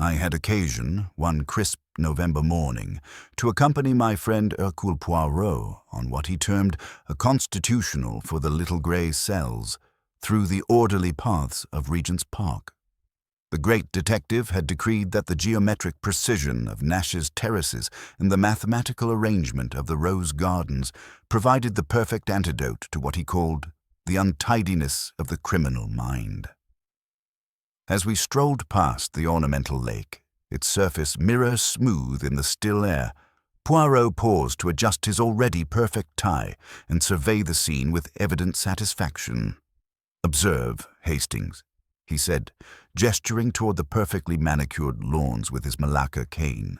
I had occasion, one crisp November morning, to accompany my friend Hercule Poirot on what he termed a constitutional for the little grey cells through the orderly paths of Regent's Park. The great detective had decreed that the geometric precision of Nash's terraces and the mathematical arrangement of the rose gardens provided the perfect antidote to what he called the untidiness of the criminal mind. As we strolled past the ornamental lake, its surface mirror smooth in the still air, Poirot paused to adjust his already perfect tie and survey the scene with evident satisfaction. "Observe, Hastings," he said, gesturing toward the perfectly manicured lawns with his Malacca cane.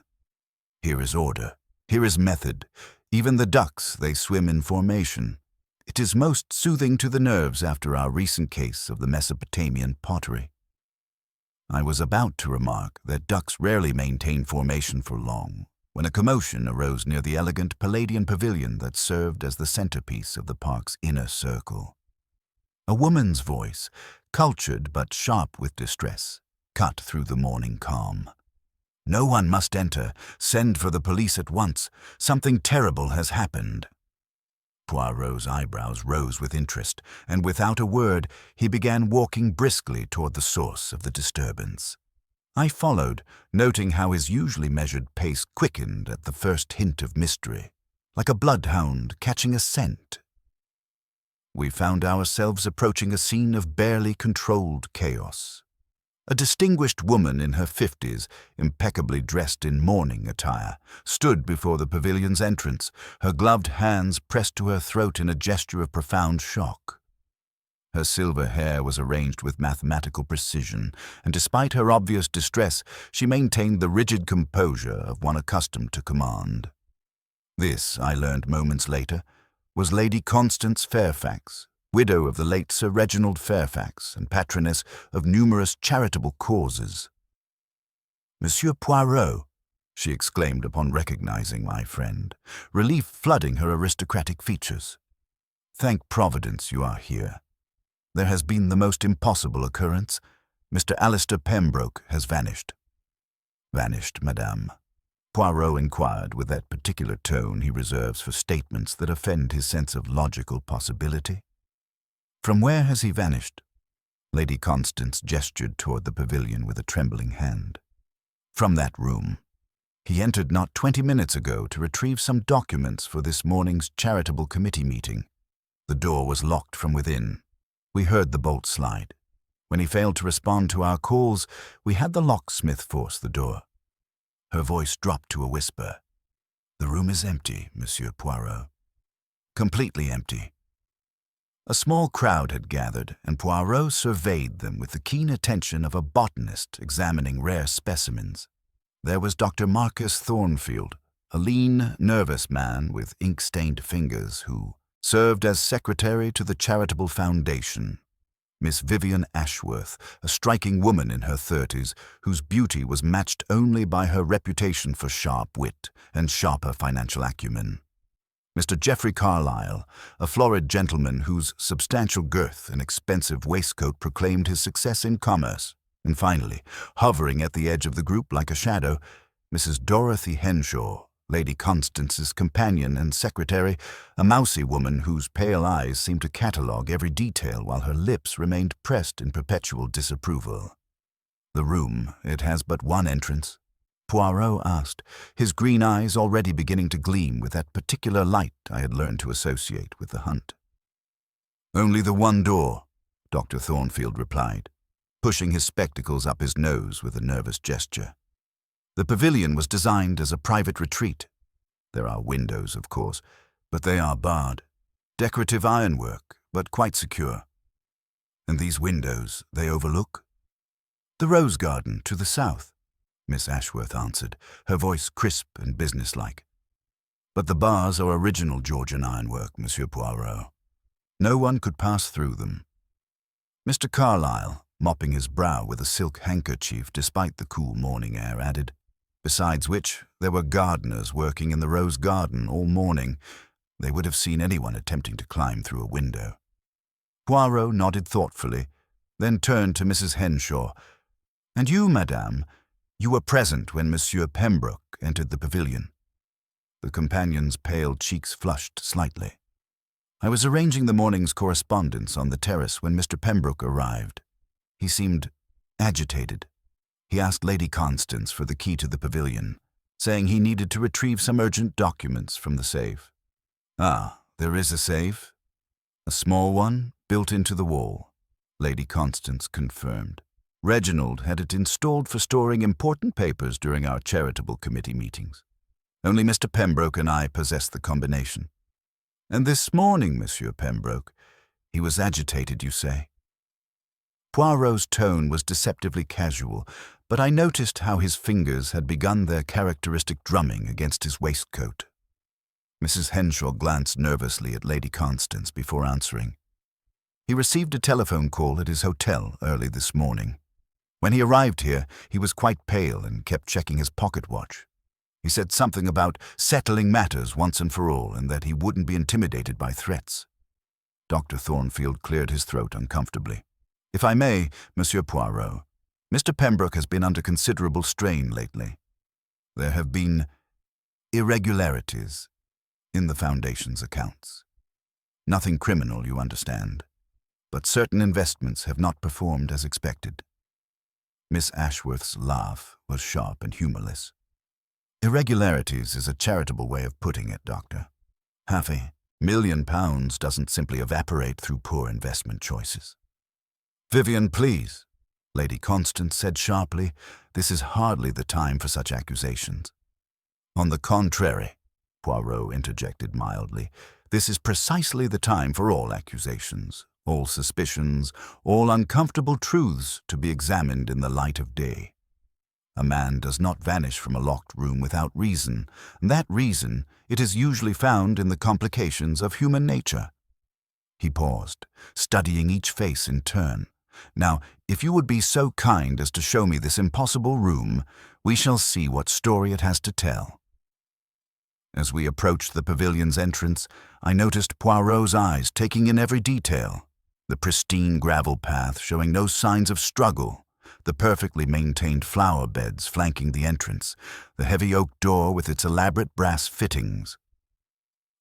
"Here is order, here is method. Even the ducks, they swim in formation. It is most soothing to the nerves after our recent case of the Mesopotamian pottery." I was about to remark that ducks rarely maintain formation for long, when a commotion arose near the elegant Palladian pavilion that served as the centerpiece of the park's inner circle. A woman's voice, cultured but sharp with distress, cut through the morning calm. "No one must enter. Send for the police at once. Something terrible has happened." Poirot's eyebrows rose with interest, and without a word he began walking briskly toward the source of the disturbance. I followed, noting how his usually measured pace quickened at the first hint of mystery, like a bloodhound catching a scent. We found ourselves approaching a scene of barely controlled chaos. A distinguished woman in her 50s, impeccably dressed in mourning attire, stood before the pavilion's entrance, her gloved hands pressed to her throat in a gesture of profound shock. Her silver hair was arranged with mathematical precision, and despite her obvious distress, she maintained the rigid composure of one accustomed to command. This, I learned moments later, was Lady Constance Fairfax, widow of the late Sir Reginald Fairfax and patroness of numerous charitable causes. "Monsieur Poirot," she exclaimed upon recognizing my friend, relief flooding her aristocratic features. "Thank Providence you are here. There has been the most impossible occurrence. Mr. Alistair Pembroke has vanished." "Vanished, madame?" Poirot inquired with that particular tone he reserves for statements that offend his sense of logical possibility. "From where has he vanished?" Lady Constance gestured toward the pavilion with a trembling hand. "From that room. He entered not 20 minutes ago to retrieve some documents for this morning's charitable committee meeting. The door was locked from within. We heard the bolt slide. When he failed to respond to our calls, we had the locksmith force the door." Her voice dropped to a whisper. "The room is empty, Monsieur Poirot. Completely empty." A small crowd had gathered, and Poirot surveyed them with the keen attention of a botanist examining rare specimens. There was Dr. Marcus Thornfield, a lean, nervous man with ink-stained fingers who served as secretary to the charitable foundation. Miss Vivian Ashworth, a striking woman in her 30s, whose beauty was matched only by her reputation for sharp wit and sharper financial acumen. Mr. Geoffrey Carlyle, a florid gentleman whose substantial girth and expensive waistcoat proclaimed his success in commerce. And finally, hovering at the edge of the group like a shadow, Mrs. Dorothy Henshaw, Lady Constance's companion and secretary, a mousy woman whose pale eyes seemed to catalogue every detail while her lips remained pressed in perpetual disapproval. "The room, it has but one entrance?" Poirot asked, his green eyes already beginning to gleam with that particular light I had learned to associate with the hunt. "Only the one door," Dr. Thornfield replied, pushing his spectacles up his nose with a nervous gesture. "The pavilion was designed as a private retreat. There are windows, of course, but they are barred. Decorative ironwork, but quite secure." "And these windows, they overlook?" "The rose garden to the south," Miss Ashworth answered, her voice crisp and businesslike. "But the bars are original Georgian ironwork, Monsieur Poirot. No one could pass through them." Mr. Carlyle, mopping his brow with a silk handkerchief despite the cool morning air, added, "Besides which, there were gardeners working in the rose garden all morning. They would have seen anyone attempting to climb through a window." Poirot nodded thoughtfully, then turned to Mrs. Henshaw. "And you, madame, You were present when Monsieur Pembroke entered the pavilion. The companion's pale cheeks flushed slightly. I was arranging the morning's correspondence on the terrace when Mr. Pembroke arrived. He seemed agitated. He asked Lady Constance for the key to the pavilion, saying he needed to retrieve some urgent documents from the safe. Ah, there is a safe? A small one, built into the wall, Lady Constance confirmed. Reginald had it installed for storing important papers during our charitable committee meetings. Only Mr. Pembroke and I possess the combination. And this morning, Monsieur Pembroke, he was agitated, you say? Poirot's tone was deceptively casual, but I noticed how his fingers had begun their characteristic drumming against his waistcoat. Mrs. Henshaw glanced nervously at Lady Constance before answering. He received a telephone call at his hotel early this morning. When he arrived here, he was quite pale and kept checking his pocket watch. He said something about settling matters once and for all and that he wouldn't be intimidated by threats. Dr. Thornfield cleared his throat uncomfortably. If I may, Monsieur Poirot, Mr. Pembroke has been under considerable strain lately. There have been irregularities in the Foundation's accounts. Nothing criminal, you understand, but certain investments have not performed as expected. Miss Ashworth's laugh was sharp and humorless. Irregularities is a charitable way of putting it, Doctor. £500,000 doesn't simply evaporate through poor investment choices. Vivian, please, Lady Constance said sharply. This is hardly the time for such accusations. On the contrary, Poirot interjected mildly, this is precisely the time for all accusations, all suspicions, all uncomfortable truths to be examined in the light of day. A man does not vanish from a locked room without reason, and that reason it is usually found in the complications of human nature. He paused, studying each face in turn. Now, if you would be so kind as to show me this impossible room, we shall see what story it has to tell. As we approached the pavilion's entrance, I noticed Poirot's eyes taking in every detail. The pristine gravel path showing no signs of struggle, the perfectly maintained flower beds flanking the entrance, the heavy oak door with its elaborate brass fittings.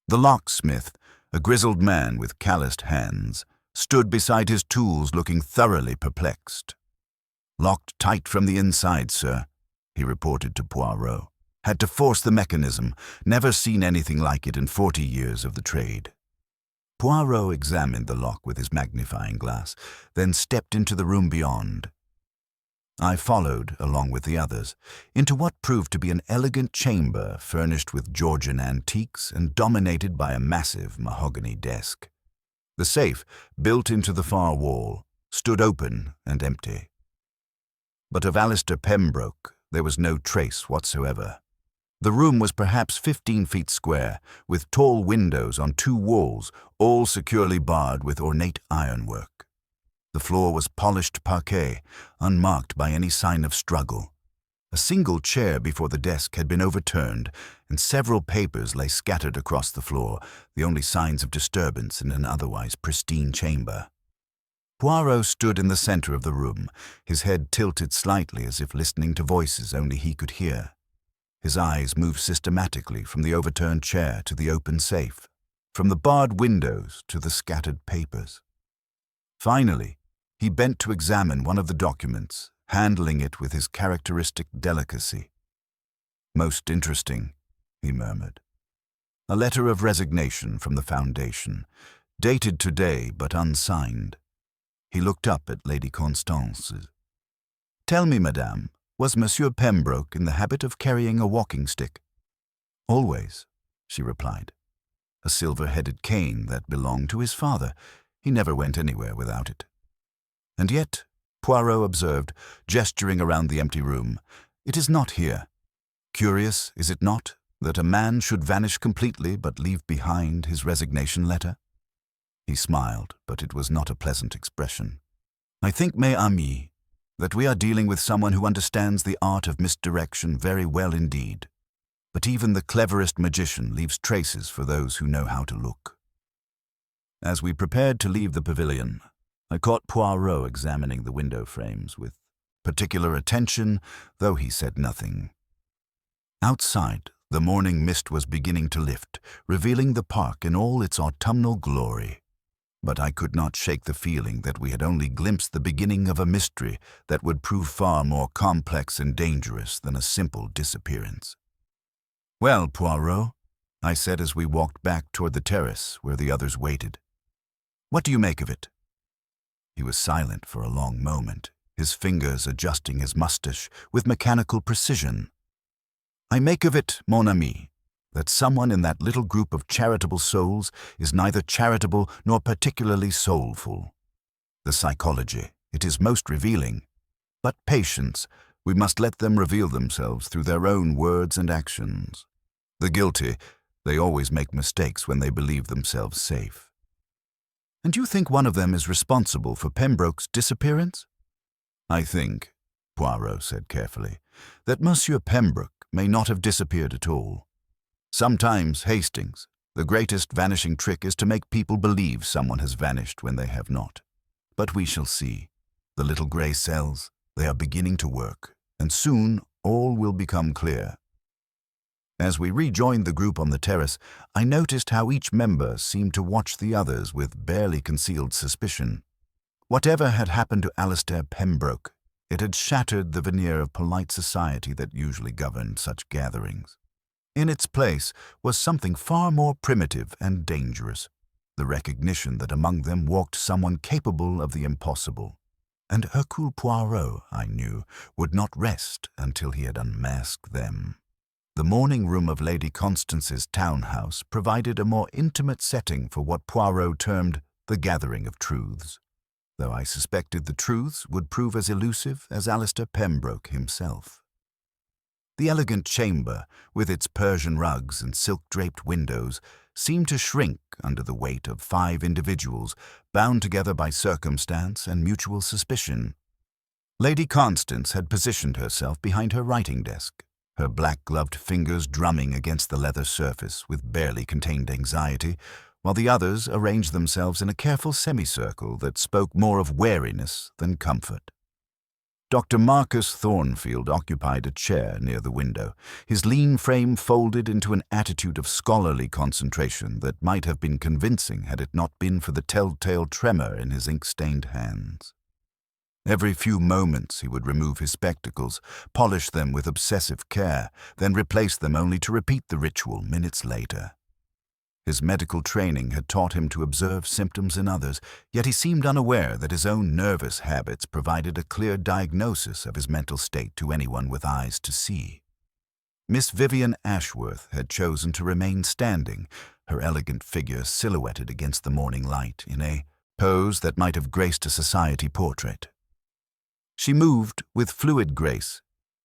The locksmith, a grizzled man with calloused hands, stood beside his tools looking thoroughly perplexed. Locked tight from the inside, sir, he reported to Poirot. Had to force the mechanism, never seen anything like it in 40 years of the trade. Poirot examined the lock with his magnifying glass, then stepped into the room beyond. I followed, along with the others, into what proved to be an elegant chamber furnished with Georgian antiques and dominated by a massive mahogany desk. The safe, built into the far wall, stood open and empty. But of Alistair Pembroke there was no trace whatsoever. The room was perhaps 15 feet square, with tall windows on 2 walls, all securely barred with ornate ironwork. The floor was polished parquet, unmarked by any sign of struggle. A single chair before the desk had been overturned, and several papers lay scattered across the floor, the only signs of disturbance in an otherwise pristine chamber. Poirot stood in the center of the room, his head tilted slightly as if listening to voices only he could hear. His eyes moved systematically from the overturned chair to the open safe, from the barred windows to the scattered papers. Finally, he bent to examine one of the documents, handling it with his characteristic delicacy. "Most interesting," he murmured. "A letter of resignation from the Foundation, dated today but unsigned." He looked up at Lady Constance. "Tell me, madame, was Monsieur Pembroke in the habit of carrying a walking stick?" "Always," she replied. "A silver-headed cane that belonged to his father. He never went anywhere without it." "And yet," Poirot observed, gesturing around the empty room, "it is not here. Curious, is it not, that a man should vanish completely but leave behind his resignation letter?" He smiled, but it was not a pleasant expression. "I think, mes amis, that we are dealing with someone who understands the art of misdirection very well indeed. But even the cleverest magician leaves traces for those who know how to look." As we prepared to leave the pavilion, I caught Poirot examining the window frames with particular attention, though he said nothing. Outside, the morning mist was beginning to lift, revealing the park in all its autumnal glory. But I could not shake the feeling that we had only glimpsed the beginning of a mystery that would prove far more complex and dangerous than a simple disappearance. "Well, Poirot," I said as we walked back toward the terrace where the others waited. "What do you make of it?" He was silent for a long moment, his fingers adjusting his moustache with mechanical precision. "I make of it, mon ami, that someone in that little group of charitable souls is neither charitable nor particularly soulful. The psychology, it is most revealing. But patience, we must let them reveal themselves through their own words and actions. The guilty, they always make mistakes when they believe themselves safe." "And you think one of them is responsible for Pembroke's disappearance?" "I think," Poirot said carefully, "that Monsieur Pembroke may not have disappeared at all. Sometimes, Hastings, the greatest vanishing trick is to make people believe someone has vanished when they have not. But we shall see. The little grey cells, they are beginning to work, and soon all will become clear." As we rejoined the group on the terrace, I noticed how each member seemed to watch the others with barely concealed suspicion. Whatever had happened to Alistair Pembroke, it had shattered the veneer of polite society that usually governed such gatherings. In its place was something far more primitive and dangerous, the recognition that among them walked someone capable of the impossible. And Hercule Poirot, I knew, would not rest until he had unmasked them. The morning room of Lady Constance's townhouse provided a more intimate setting for what Poirot termed the gathering of truths, though I suspected the truths would prove as elusive as Alistair Pembroke himself. The elegant chamber, with its Persian rugs and silk-draped windows, seemed to shrink under the weight of 5 individuals bound together by circumstance and mutual suspicion. Lady Constance had positioned herself behind her writing desk, her black-gloved fingers drumming against the leather surface with barely contained anxiety, while the others arranged themselves in a careful semicircle that spoke more of wariness than comfort. Dr. Marcus Thornfield occupied a chair near the window, his lean frame folded into an attitude of scholarly concentration that might have been convincing had it not been for the telltale tremor in his ink-stained hands. Every few moments he would remove his spectacles, polish them with obsessive care, then replace them only to repeat the ritual minutes later. His medical training had taught him to observe symptoms in others, yet he seemed unaware that his own nervous habits provided a clear diagnosis of his mental state to anyone with eyes to see. Miss Vivian Ashworth had chosen to remain standing, her elegant figure silhouetted against the morning light in a pose that might have graced a society portrait. She moved with fluid grace,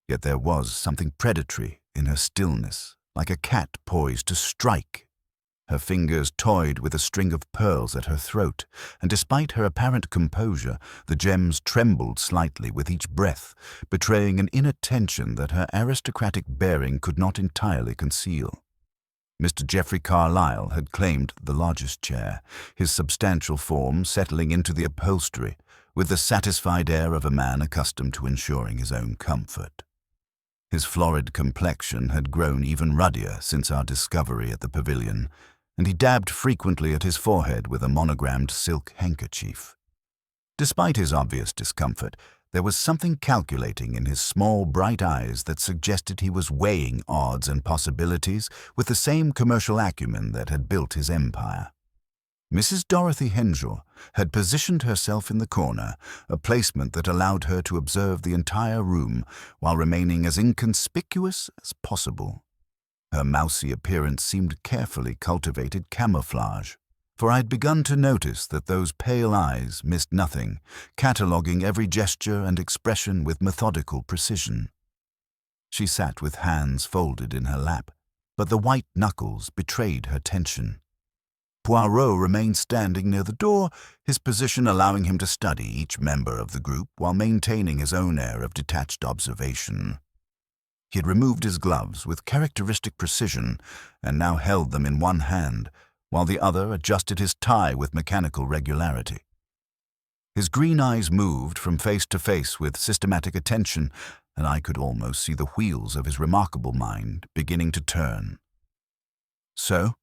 yet there was something predatory in her stillness, like a cat poised to strike. Her fingers toyed with a string of pearls at her throat, and despite her apparent composure, the gems trembled slightly with each breath, betraying an inner tension that her aristocratic bearing could not entirely conceal. Mr. Geoffrey Carlyle had claimed the largest chair, his substantial form settling into the upholstery, with the satisfied air of a man accustomed to ensuring his own comfort. His florid complexion had grown even ruddier since our discovery at the pavilion, and he dabbed frequently at his forehead with a monogrammed silk handkerchief. Despite his obvious discomfort, there was something calculating in his small, bright eyes that suggested he was weighing odds and possibilities with the same commercial acumen that had built his empire. Mrs. Dorothy Henshaw had positioned herself in the corner, a placement that allowed her to observe the entire room while remaining as inconspicuous as possible. Her mousy appearance seemed carefully cultivated camouflage, for I had begun to notice that those pale eyes missed nothing, cataloguing every gesture and expression with methodical precision. She sat with hands folded in her lap, but the white knuckles betrayed her tension. Poirot remained standing near the door, his position allowing him to study each member of the group while maintaining his own air of detached observation. He had removed his gloves with characteristic precision and now held them in one hand, while the other adjusted his tie with mechanical regularity. His green eyes moved from face to face with systematic attention, and I could almost see the wheels of his remarkable mind beginning to turn. "So?"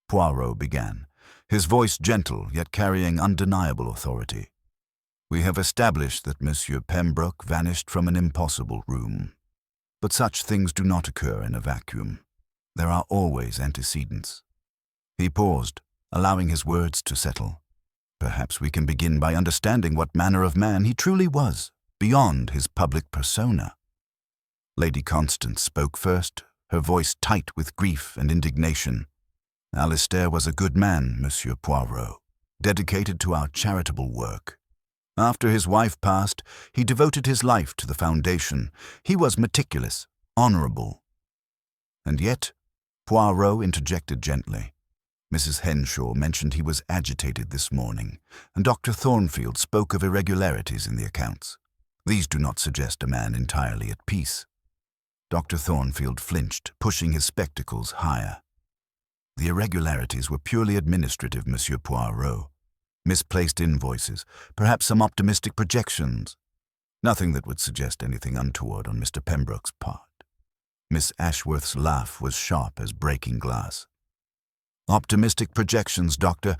Poirot began, his voice gentle yet carrying undeniable authority. "We have established that Monsieur Pembroke vanished from an impossible room. But such things do not occur in a vacuum. There are always antecedents." He paused, allowing his words to settle. "Perhaps we can begin by understanding what manner of man he truly was, beyond his public persona." Lady Constance spoke first, her voice tight with grief and indignation. "Alistair was a good man, Monsieur Poirot, dedicated to our charitable work. After his wife passed, he devoted his life to the foundation. He was meticulous, honorable." "And yet," Poirot interjected gently, "Mrs. Henshaw mentioned he was agitated this morning, and Dr. Thornfield spoke of irregularities in the accounts. These do not suggest a man entirely at peace." Dr. Thornfield flinched, pushing his spectacles higher. "The irregularities were purely administrative, Monsieur Poirot. Misplaced invoices, perhaps some optimistic projections. Nothing that would suggest anything untoward on Mr. Pembroke's part." Miss Ashworth's laugh was sharp as breaking glass. "Optimistic projections, Doctor.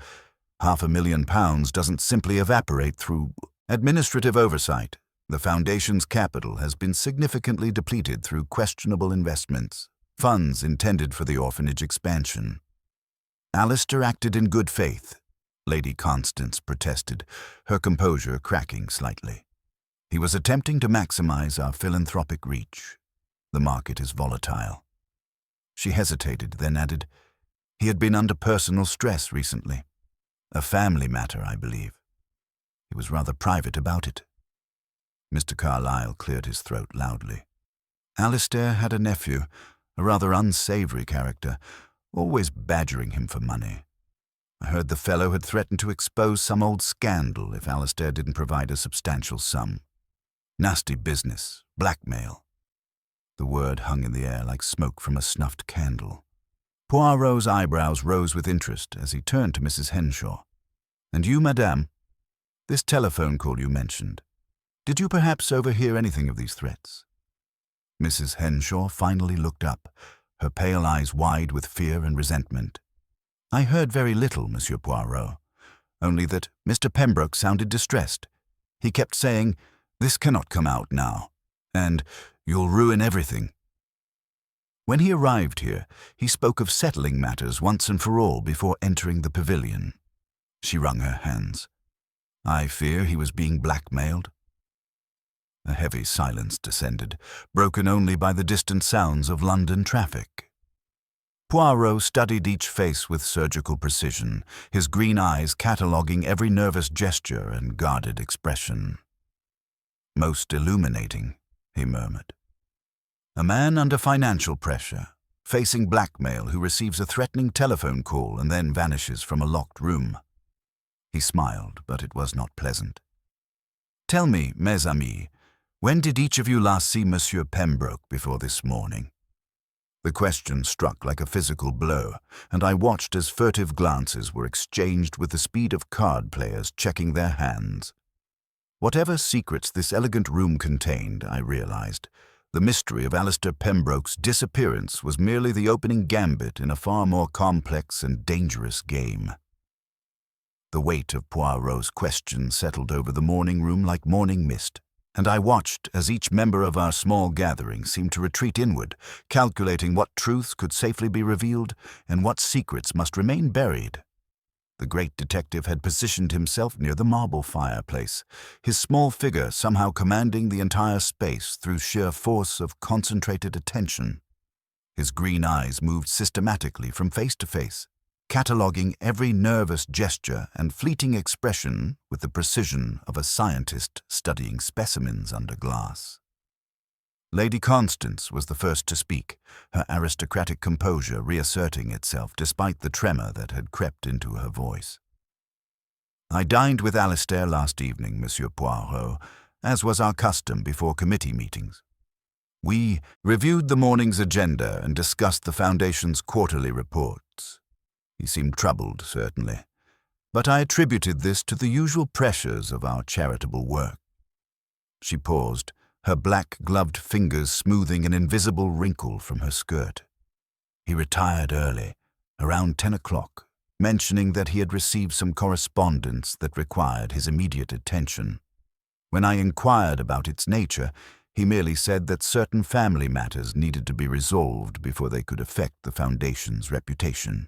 £500,000 doesn't simply evaporate through administrative oversight. The Foundation's capital has been significantly depleted through questionable investments, funds intended for the orphanage expansion." "Alistair acted in good faith," Lady Constance protested, her composure cracking slightly. "He was attempting to maximize our philanthropic reach. The market is volatile." She hesitated, then added, "He had been under personal stress recently. A family matter, I believe. He was rather private about it." Mr. Carlyle cleared his throat loudly. "Alistair had a nephew, a rather unsavory character, always badgering him for money. I heard the fellow had threatened to expose some old scandal if Alistair didn't provide a substantial sum. Nasty business, blackmail." The word hung in the air like smoke from a snuffed candle. Poirot's eyebrows rose with interest as he turned to Mrs. Henshaw. "And you, madame? This telephone call you mentioned. Did you perhaps overhear anything of these threats?" Mrs. Henshaw finally looked up, her pale eyes wide with fear and resentment. "I heard very little, Monsieur Poirot, only that Mr. Pembroke sounded distressed. He kept saying, 'This cannot come out now,' and 'You'll ruin everything.' When he arrived here, he spoke of settling matters once and for all before entering the pavilion." She wrung her hands. "I fear he was being blackmailed." A heavy silence descended, broken only by the distant sounds of London traffic. Poirot studied each face with surgical precision, his green eyes cataloguing every nervous gesture and guarded expression. "Most illuminating," he murmured. "A man under financial pressure, facing blackmail, who receives a threatening telephone call and then vanishes from a locked room." He smiled, but it was not pleasant. "Tell me, mes amis, when did each of you last see Monsieur Pembroke before this morning?" The question struck like a physical blow, and I watched as furtive glances were exchanged with the speed of card players checking their hands. Whatever secrets this elegant room contained, I realized, the mystery of Alistair Pembroke's disappearance was merely the opening gambit in a far more complex and dangerous game. The weight of Poirot's question settled over the morning room like morning mist, and I watched as each member of our small gathering seemed to retreat inward, calculating what truths could safely be revealed and what secrets must remain buried. The great detective had positioned himself near the marble fireplace, his small figure somehow commanding the entire space through sheer force of concentrated attention. His green eyes moved systematically from face to face, cataloguing every nervous gesture and fleeting expression with the precision of a scientist studying specimens under glass. Lady Constance was the first to speak, her aristocratic composure reasserting itself despite the tremor that had crept into her voice. "I dined with Alistair last evening, Monsieur Poirot, as was our custom before committee meetings. We reviewed the morning's agenda and discussed the Foundation's quarterly reports. He seemed troubled, certainly. but I attributed this to the usual pressures of our charitable work. She paused, her black-gloved fingers smoothing an invisible wrinkle from her skirt. He retired early, around 10 o'clock, mentioning that he had received some correspondence that required his immediate attention. When I inquired about its nature, he merely said that certain family matters needed to be resolved before they could affect the Foundation's reputation.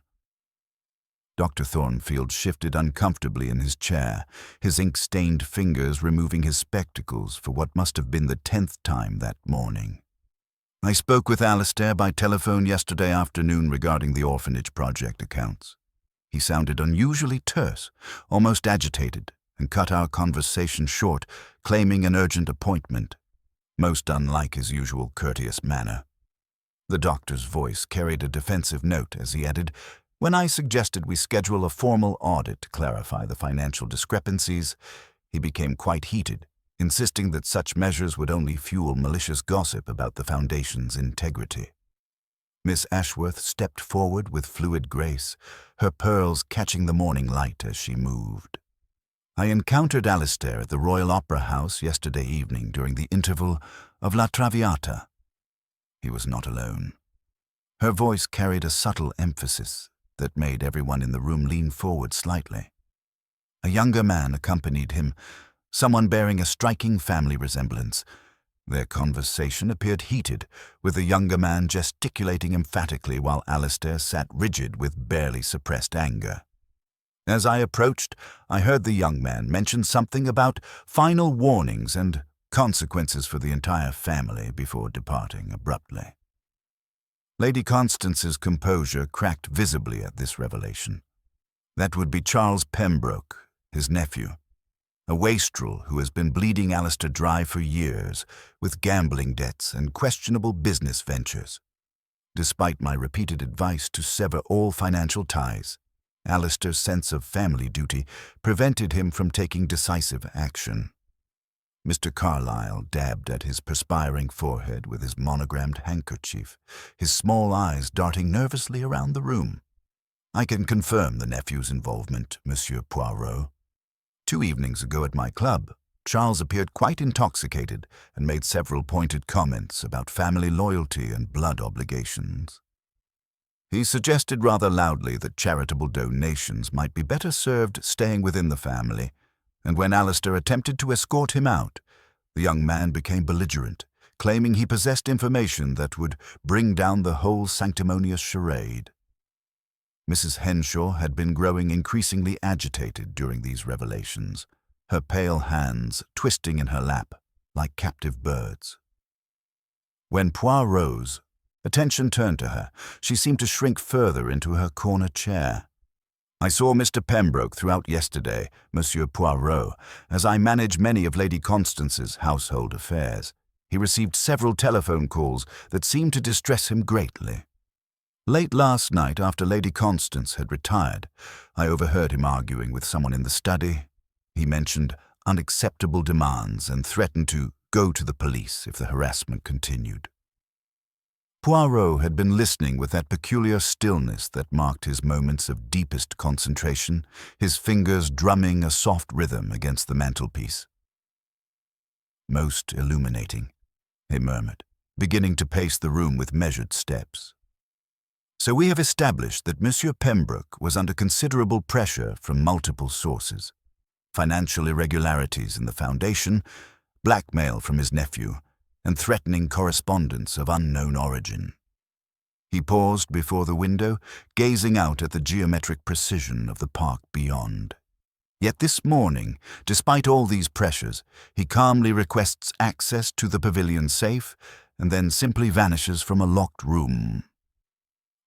Dr. Thornfield shifted uncomfortably in his chair, his ink-stained fingers removing his spectacles for what must have been the 10th time that morning. I spoke with Alistair by telephone yesterday afternoon regarding the orphanage project accounts. He sounded unusually terse, almost agitated, and cut our conversation short, claiming an urgent appointment, most unlike his usual courteous manner. The doctor's voice carried a defensive note as he added, "When I suggested we schedule a formal audit to clarify the financial discrepancies, he became quite heated, insisting that such measures would only fuel malicious gossip about the Foundation's integrity." Miss Ashworth stepped forward with fluid grace, her pearls catching the morning light as she moved. I encountered Alistair at the Royal Opera House yesterday evening during the interval of La Traviata. He was not alone. Her voice carried a subtle emphasis that made everyone in the room lean forward slightly. A younger man accompanied him, someone bearing a striking family resemblance. Their conversation appeared heated, with the younger man gesticulating emphatically while Alistair sat rigid with barely suppressed anger. As I approached, I heard the young man mention something about final warnings and consequences for the entire family before departing abruptly. Lady Constance's composure cracked visibly at this revelation. That would be Charles Pembroke, his nephew, a wastrel who has been bleeding Alistair dry for years, with gambling debts and questionable business ventures. Despite my repeated advice to sever all financial ties, Alistair's sense of family duty prevented him from taking decisive action. Mr. Carlyle dabbed at his perspiring forehead with his monogrammed handkerchief, his small eyes darting nervously around the room. "I can confirm the nephew's involvement, Monsieur Poirot. 2 evenings ago at my club, Charles appeared quite intoxicated and made several pointed comments about family loyalty and blood obligations. He suggested rather loudly that charitable donations might be better served staying within the family, and when Alistair attempted to escort him out, the young man became belligerent, claiming he possessed information that would bring down the whole sanctimonious charade." Mrs. Henshaw had been growing increasingly agitated during these revelations, her pale hands twisting in her lap like captive birds. When Poirot rose, attention turned to her. She seemed to shrink further into her corner chair. "I saw Mr. Pembroke throughout yesterday, Monsieur Poirot, as I manage many of Lady Constance's household affairs. He received several telephone calls that seemed to distress him greatly. Late last night, after Lady Constance had retired, I overheard him arguing with someone in the study. He mentioned unacceptable demands and threatened to go to the police if the harassment continued." Poirot had been listening with that peculiar stillness that marked his moments of deepest concentration, his fingers drumming a soft rhythm against the mantelpiece. "Most illuminating," he murmured, beginning to pace the room with measured steps. "So we have established that Monsieur Pembroke was under considerable pressure from multiple sources: financial irregularities in the Foundation, blackmail from his nephew, and threatening correspondence of unknown origin." He paused before the window, gazing out at the geometric precision of the park beyond. Yet this morning, despite all these pressures, he calmly requests access to the pavilion safe and then simply vanishes from a locked room.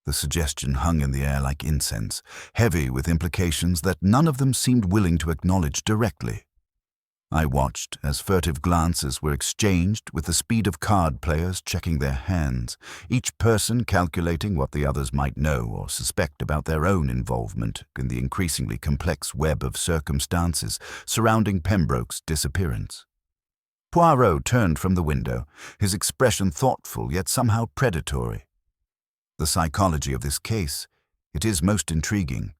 The suggestion hung in the air like incense, heavy with implications that none of them seemed willing to acknowledge directly. I watched as furtive glances were exchanged with the speed of card players checking their hands, each person calculating what the others might know or suspect about their own involvement in the increasingly complex web of circumstances surrounding Pembroke's disappearance. Poirot turned from the window, his expression thoughtful yet somehow predatory. The psychology of this case, it is most intriguing.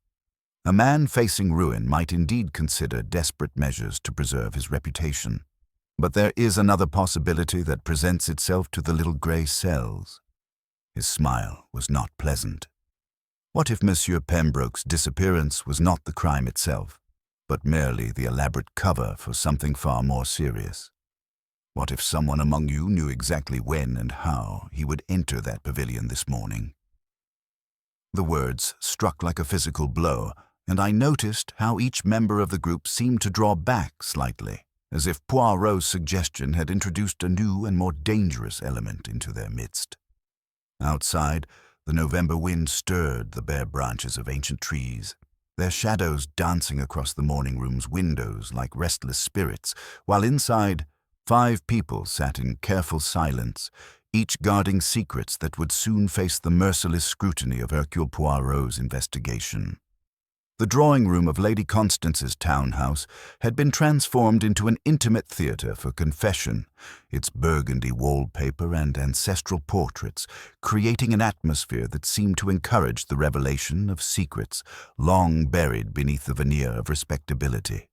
A man facing ruin might indeed consider desperate measures to preserve his reputation. But there is another possibility that presents itself to the little grey cells. His smile was not pleasant. What if Monsieur Pembroke's disappearance was not the crime itself, but merely the elaborate cover for something far more serious? What if someone among you knew exactly when and how he would enter that pavilion this morning? The words struck like a physical blow, and I noticed how each member of the group seemed to draw back slightly, as if Poirot's suggestion had introduced a new and more dangerous element into their midst. Outside, the November wind stirred the bare branches of ancient trees, their shadows dancing across the morning room's windows like restless spirits, while inside, 5 people sat in careful silence, each guarding secrets that would soon face the merciless scrutiny of Hercule Poirot's investigation. The drawing room of Lady Constance's townhouse had been transformed into an intimate theatre for confession, its burgundy wallpaper and ancestral portraits creating an atmosphere that seemed to encourage the revelation of secrets long buried beneath the veneer of respectability.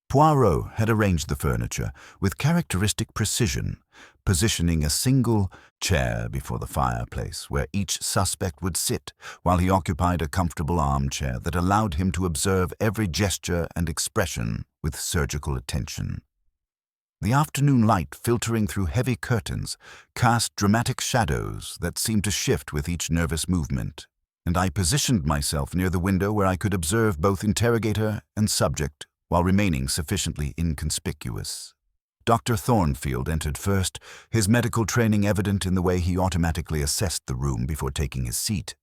Poirot had arranged the furniture with characteristic precision, positioning a single chair before the fireplace where each suspect would sit, while he occupied a comfortable armchair that allowed him to observe every gesture and expression with surgical attention. The afternoon light filtering through heavy curtains cast dramatic shadows that seemed to shift with each nervous movement, and I positioned myself near the window where I could observe both interrogator and subject while remaining sufficiently inconspicuous. Dr. Thornfield entered first, his medical training evident in the way he automatically assessed the room before taking his seat,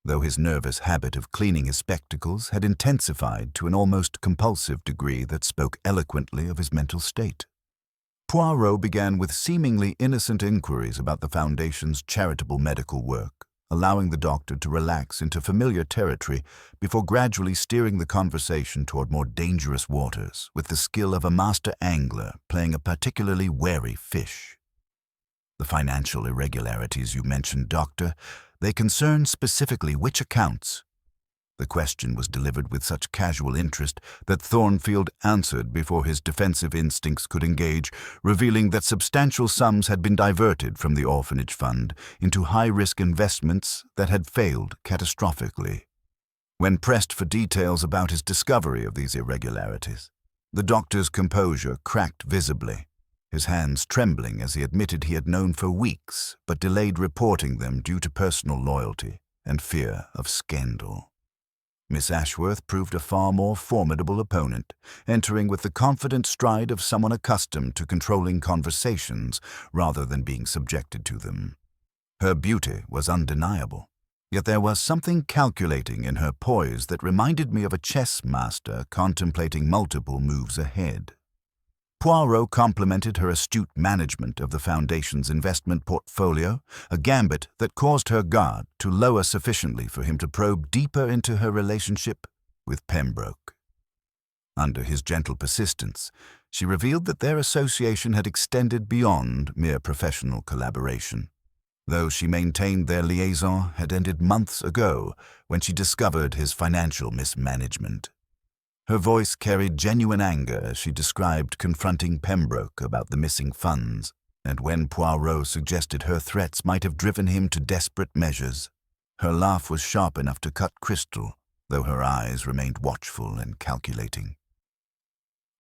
though his nervous habit of cleaning his spectacles had intensified to an almost compulsive degree that spoke eloquently of his mental state. Poirot began with seemingly innocent inquiries about the Foundation's charitable medical work, allowing the doctor to relax into familiar territory before gradually steering the conversation toward more dangerous waters with the skill of a master angler playing a particularly wary fish. The financial irregularities you mentioned, Doctor, they concern specifically which accounts? The question was delivered with such casual interest that Thornfield answered before his defensive instincts could engage, revealing that substantial sums had been diverted from the orphanage fund into high-risk investments that had failed catastrophically. When pressed for details about his discovery of these irregularities, the doctor's composure cracked visibly, his hands trembling as he admitted he had known for weeks but delayed reporting them due to personal loyalty and fear of scandal. Miss Ashworth proved a far more formidable opponent, entering with the confident stride of someone accustomed to controlling conversations rather than being subjected to them. Her beauty was undeniable, yet there was something calculating in her poise that reminded me of a chess master contemplating multiple moves ahead. Poirot complimented her astute management of the Foundation's investment portfolio, a gambit that caused her guard to lower sufficiently for him to probe deeper into her relationship with Pembroke. Under his gentle persistence, she revealed that their association had extended beyond mere professional collaboration, though she maintained their liaison had ended months ago when she discovered his financial mismanagement. Her voice carried genuine anger as she described confronting Pembroke about the missing funds, and when Poirot suggested her threats might have driven him to desperate measures, her laugh was sharp enough to cut crystal, though her eyes remained watchful and calculating.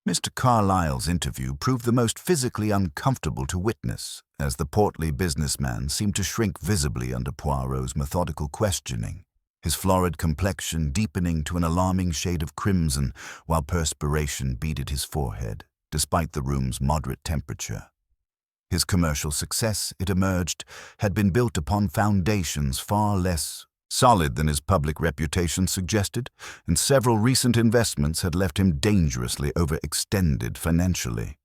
Mr. Carlyle's interview proved the most physically uncomfortable to witness, as the portly businessman seemed to shrink visibly under Poirot's methodical questioning, his florid complexion deepening to an alarming shade of crimson while perspiration beaded his forehead, despite the room's moderate temperature. His commercial success, it emerged, had been built upon foundations far less solid than his public reputation suggested, and several recent investments had left him dangerously overextended financially.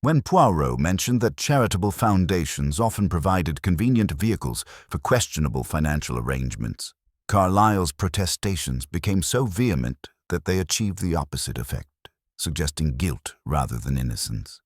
When Poirot mentioned that charitable foundations often provided convenient vehicles for questionable financial arrangements, Carlyle's protestations became so vehement that they achieved the opposite effect, suggesting guilt rather than innocence.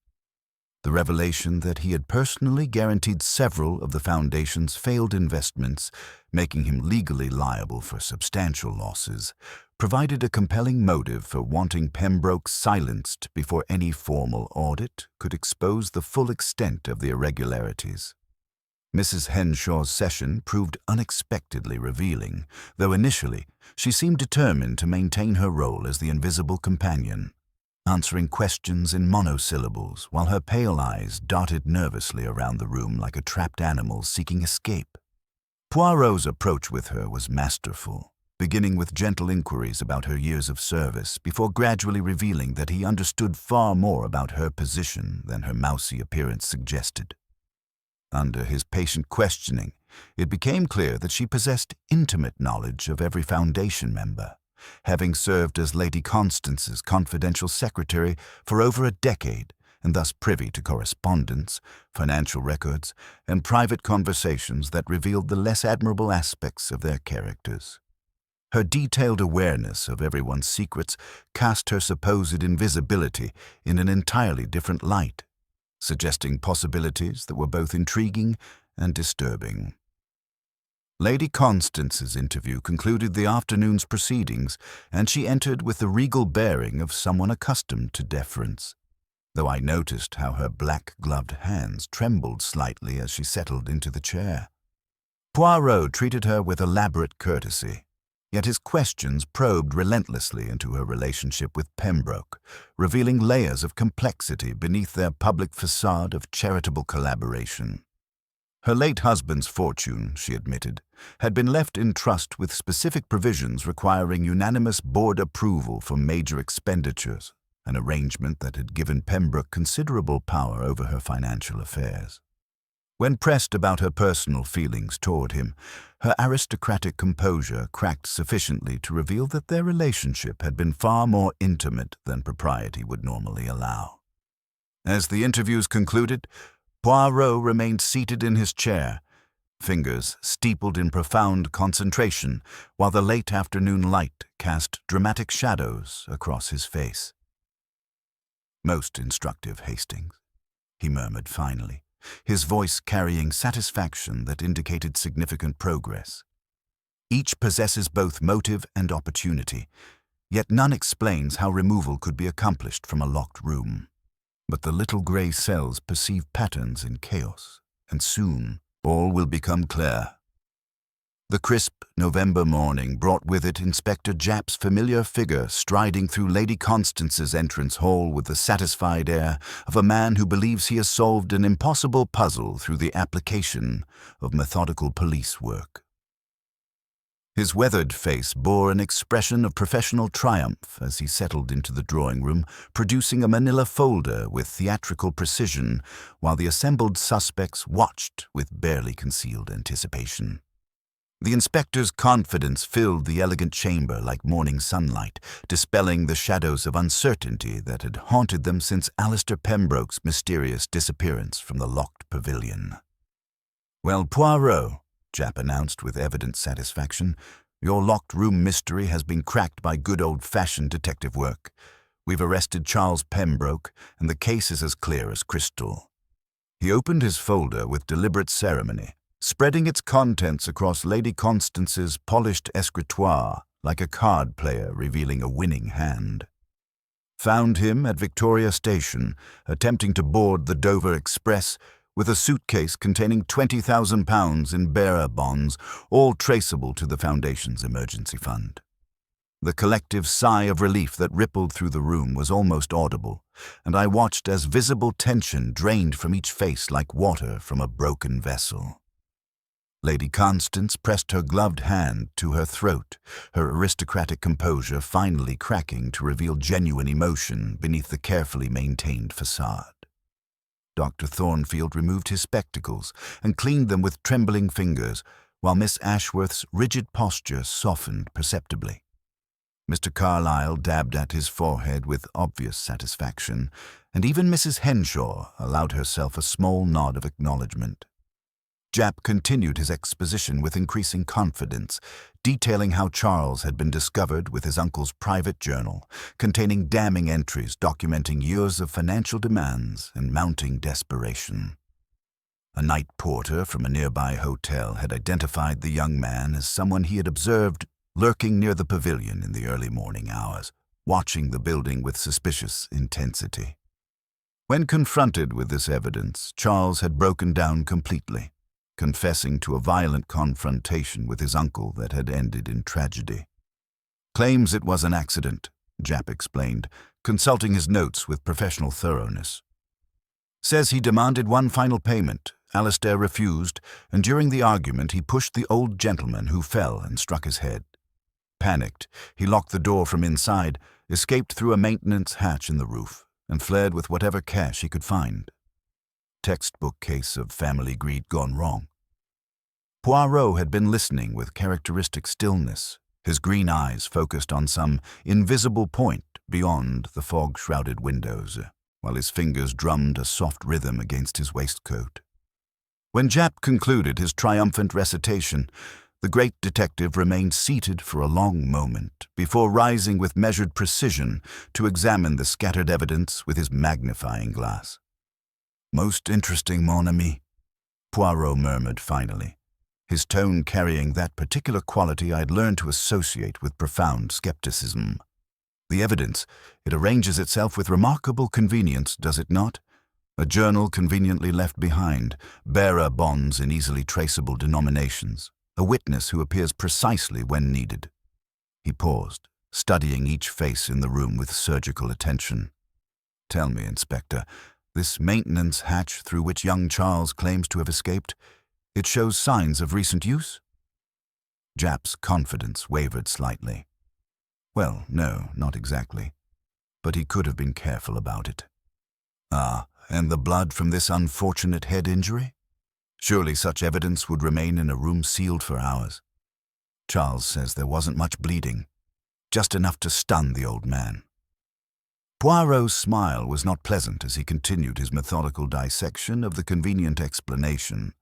the revelation that he had personally guaranteed several of the Foundation's failed investments, making him legally liable for substantial losses, provided a compelling motive for wanting Pembroke silenced before any formal audit could expose the full extent of the irregularities. Mrs. Henshaw's session proved unexpectedly revealing, though initially she seemed determined to maintain her role as the invisible companion, answering questions in monosyllables while her pale eyes darted nervously around the room like a trapped animal seeking escape. Poirot's approach with her was masterful, beginning with gentle inquiries about her years of service before gradually revealing that he understood far more about her position than her mousy appearance suggested. Under his patient questioning, it became clear that she possessed intimate knowledge of every Foundation member, having served as Lady Constance's confidential secretary for over a decade and thus privy to correspondence, financial records, and private conversations that revealed the less admirable aspects of their characters. Her detailed awareness of everyone's secrets cast her supposed invisibility in an entirely different light, suggesting possibilities that were both intriguing and disturbing. Lady Constance's interview concluded the afternoon's proceedings, and she entered with the regal bearing of someone accustomed to deference, though I noticed how her black-gloved hands trembled slightly as she settled into the chair. Poirot treated her with elaborate courtesy, yet his questions probed relentlessly into her relationship with Pembroke, revealing layers of complexity beneath their public facade of charitable collaboration. Her late husband's fortune, she admitted, had been left in trust with specific provisions requiring unanimous board approval for major expenditures, an arrangement that had given Pembroke considerable power over her financial affairs. When pressed about her personal feelings toward him, her aristocratic composure cracked sufficiently to reveal that their relationship had been far more intimate than propriety would normally allow. As the interviews concluded, Poirot remained seated in his chair, fingers steepled in profound concentration, while the late afternoon light cast dramatic shadows across his face. "Most instructive, Hastings," he murmured finally, his voice carrying satisfaction that indicated significant progress. "Each possesses both motive and opportunity, yet none explains how removal could be accomplished from a locked room. But the little grey cells perceive patterns in chaos, and soon all will become clear." The crisp November morning brought with it Inspector Japp's familiar figure striding through Lady Constance's entrance hall with the satisfied air of a man who believes he has solved an impossible puzzle through the application of methodical police work. His weathered face bore an expression of professional triumph as he settled into the drawing room, producing a manila folder with theatrical precision, while the assembled suspects watched with barely concealed anticipation. The inspector's confidence filled the elegant chamber like morning sunlight, dispelling the shadows of uncertainty that had haunted them since Alistair Pembroke's mysterious disappearance from the locked pavilion. "Well, Poirot," Japp announced with evident satisfaction, "your locked room mystery has been cracked by good old-fashioned detective work. We've arrested Charles Pembroke, and the case is as clear as crystal." He opened his folder with deliberate ceremony, spreading its contents across Lady Constance's polished escritoire like a card player revealing a winning hand. "Found him at Victoria Station, attempting to board the Dover Express with a suitcase containing £20,000 in bearer bonds, all traceable to the Foundation's emergency fund." The collective sigh of relief that rippled through the room was almost audible, and I watched as visible tension drained from each face like water from a broken vessel. Lady Constance pressed her gloved hand to her throat, her aristocratic composure finally cracking to reveal genuine emotion beneath the carefully maintained facade. Dr. Thornfield removed his spectacles and cleaned them with trembling fingers, while Miss Ashworth's rigid posture softened perceptibly. Mr. Carlyle dabbed at his forehead with obvious satisfaction, and even Mrs. Henshaw allowed herself a small nod of acknowledgement. Japp continued his exposition with increasing confidence, detailing how Charles had been discovered with his uncle's private journal, containing damning entries documenting years of financial demands and mounting desperation. A night porter from a nearby hotel had identified the young man as someone he had observed lurking near the pavilion in the early morning hours, watching the building with suspicious intensity. When confronted with this evidence, Charles had broken down completely, confessing to a violent confrontation with his uncle that had ended in tragedy. Claims it was an accident, Japp explained, consulting his notes with professional thoroughness. Says he demanded one final payment. Alistair refused, and during the argument he pushed the old gentleman, who fell and struck his head. Panicked, he locked the door from inside, escaped through a maintenance hatch in the roof, and fled with whatever cash he could find. Textbook case of family greed gone wrong. Poirot had been listening with characteristic stillness, his green eyes focused on some invisible point beyond the fog-shrouded windows, while his fingers drummed a soft rhythm against his waistcoat. When Japp concluded his triumphant recitation, the great detective remained seated for a long moment before rising with measured precision to examine the scattered evidence with his magnifying glass. "Most interesting, mon ami," Poirot murmured finally, his tone carrying that particular quality I had learned to associate with profound skepticism. "The evidence, it arranges itself with remarkable convenience, does it not? A journal conveniently left behind, bearer bonds in easily traceable denominations, a witness who appears precisely when needed." He paused, studying each face in the room with surgical attention. "Tell me, Inspector, this maintenance hatch through which young Charles claims to have escaped, it shows signs of recent use?" Japp's confidence wavered slightly. "Well, no, not exactly. But he could have been careful about it." "Ah, and the blood from this unfortunate head injury? Surely such evidence would remain in a room sealed for hours." "Charles says there wasn't much bleeding, just enough to stun the old man." Poirot's smile was not pleasant as he continued his methodical dissection of the convenient explanation.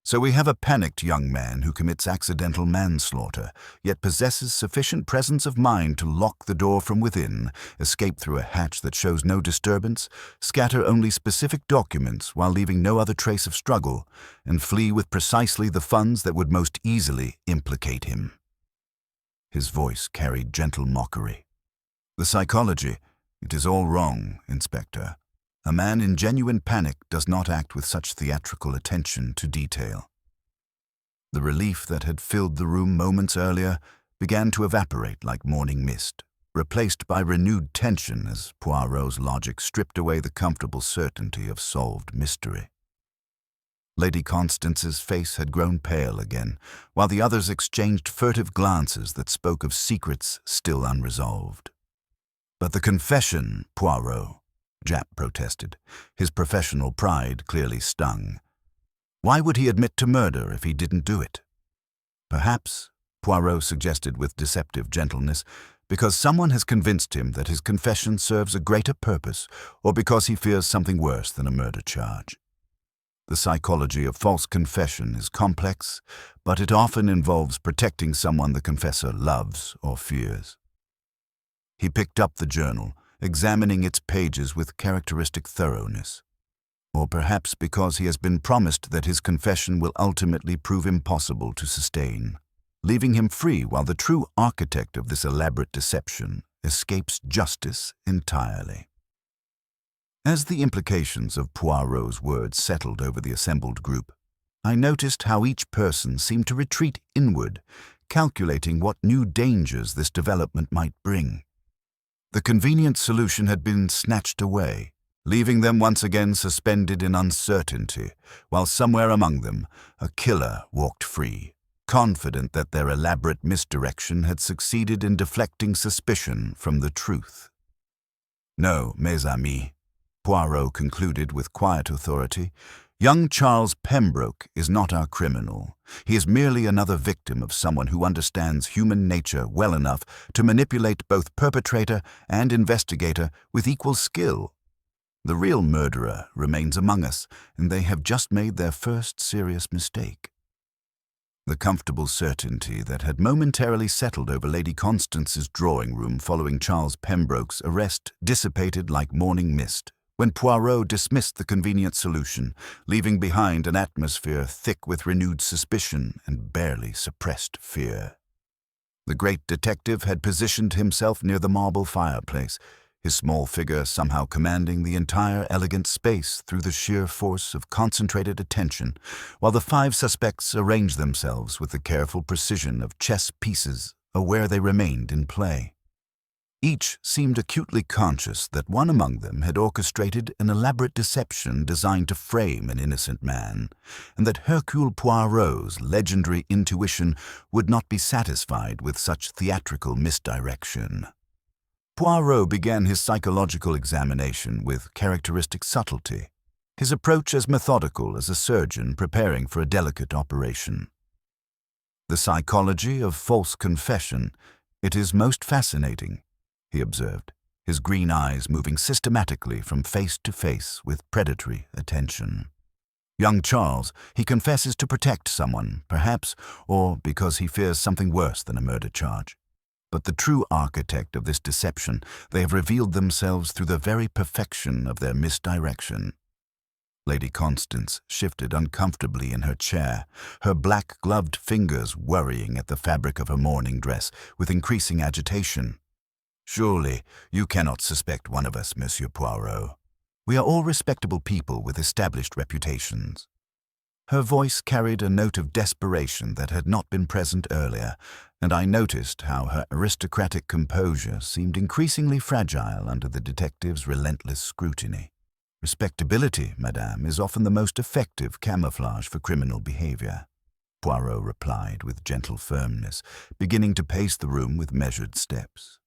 "So we have a panicked young man who commits accidental manslaughter, yet possesses sufficient presence of mind to lock the door from within, escape through a hatch that shows no disturbance, scatter only specific documents while leaving no other trace of struggle, and flee with precisely the funds that would most easily implicate him." His voice carried gentle mockery. "The psychology, it is all wrong, Inspector. A man in genuine panic does not act with such theatrical attention to detail." The relief that had filled the room moments earlier began to evaporate like morning mist, replaced by renewed tension as Poirot's logic stripped away the comfortable certainty of solved mystery. Lady Constance's face had grown pale again, while the others exchanged furtive glances that spoke of secrets still unresolved. "But the confession, Poirot," Japp protested, his professional pride clearly stung. "Why would he admit to murder if he didn't do it?" "Perhaps," Poirot suggested with deceptive gentleness, "because someone has convinced him that his confession serves a greater purpose, or because he fears something worse than a murder charge. The psychology of false confession is complex, but it often involves protecting someone the confessor loves or fears." He picked up the journal, examining its pages with characteristic thoroughness. Or perhaps because he has been promised that his confession will ultimately prove impossible to sustain, leaving him free while the true architect of this elaborate deception escapes justice entirely. As the implications of Poirot's words settled over the assembled group, I noticed how each person seemed to retreat inward, calculating what new dangers this development might bring. The convenient solution had been snatched away, leaving them once again suspended in uncertainty, while somewhere among them a killer walked free, confident that their elaborate misdirection had succeeded in deflecting suspicion from the truth. "No, mes amis," Poirot concluded with quiet authority, "young Charles Pembroke is not our criminal. He is merely another victim of someone who understands human nature well enough to manipulate both perpetrator and investigator with equal skill. The real murderer remains among us, and they have just made their first serious mistake. The comfortable certainty that had momentarily settled over Lady Constance's drawing room following Charles Pembroke's arrest dissipated like morning mist when Poirot dismissed the convenient solution, leaving behind an atmosphere thick with renewed suspicion and barely suppressed fear. The great detective had positioned himself near the marble fireplace, his small figure somehow commanding the entire elegant space through the sheer force of concentrated attention, while the 5 suspects arranged themselves with the careful precision of chess pieces aware they remained in play. Each seemed acutely conscious that one among them had orchestrated an elaborate deception designed to frame an innocent man, and that Hercule Poirot's legendary intuition would not be satisfied with such theatrical misdirection. Poirot began his psychological examination with characteristic subtlety, his approach as methodical as a surgeon preparing for a delicate operation. "The psychology of false confession, it is most fascinating," he observed, his green eyes moving systematically from face to face with predatory attention. "Young Charles, he confesses to protect someone, perhaps, or because he fears something worse than a murder charge. But the true architect of this deception, they have revealed themselves through the very perfection of their misdirection." Lady Constance shifted uncomfortably in her chair, her black-gloved fingers worrying at the fabric of her morning dress with increasing agitation. "Surely you cannot suspect one of us, Monsieur Poirot. We are all respectable people with established reputations." Her voice carried a note of desperation that had not been present earlier, and I noticed how her aristocratic composure seemed increasingly fragile under the detective's relentless scrutiny. "Respectability, madame, is often the most effective camouflage for criminal behavior," Poirot replied with gentle firmness, beginning to pace the room with measured steps.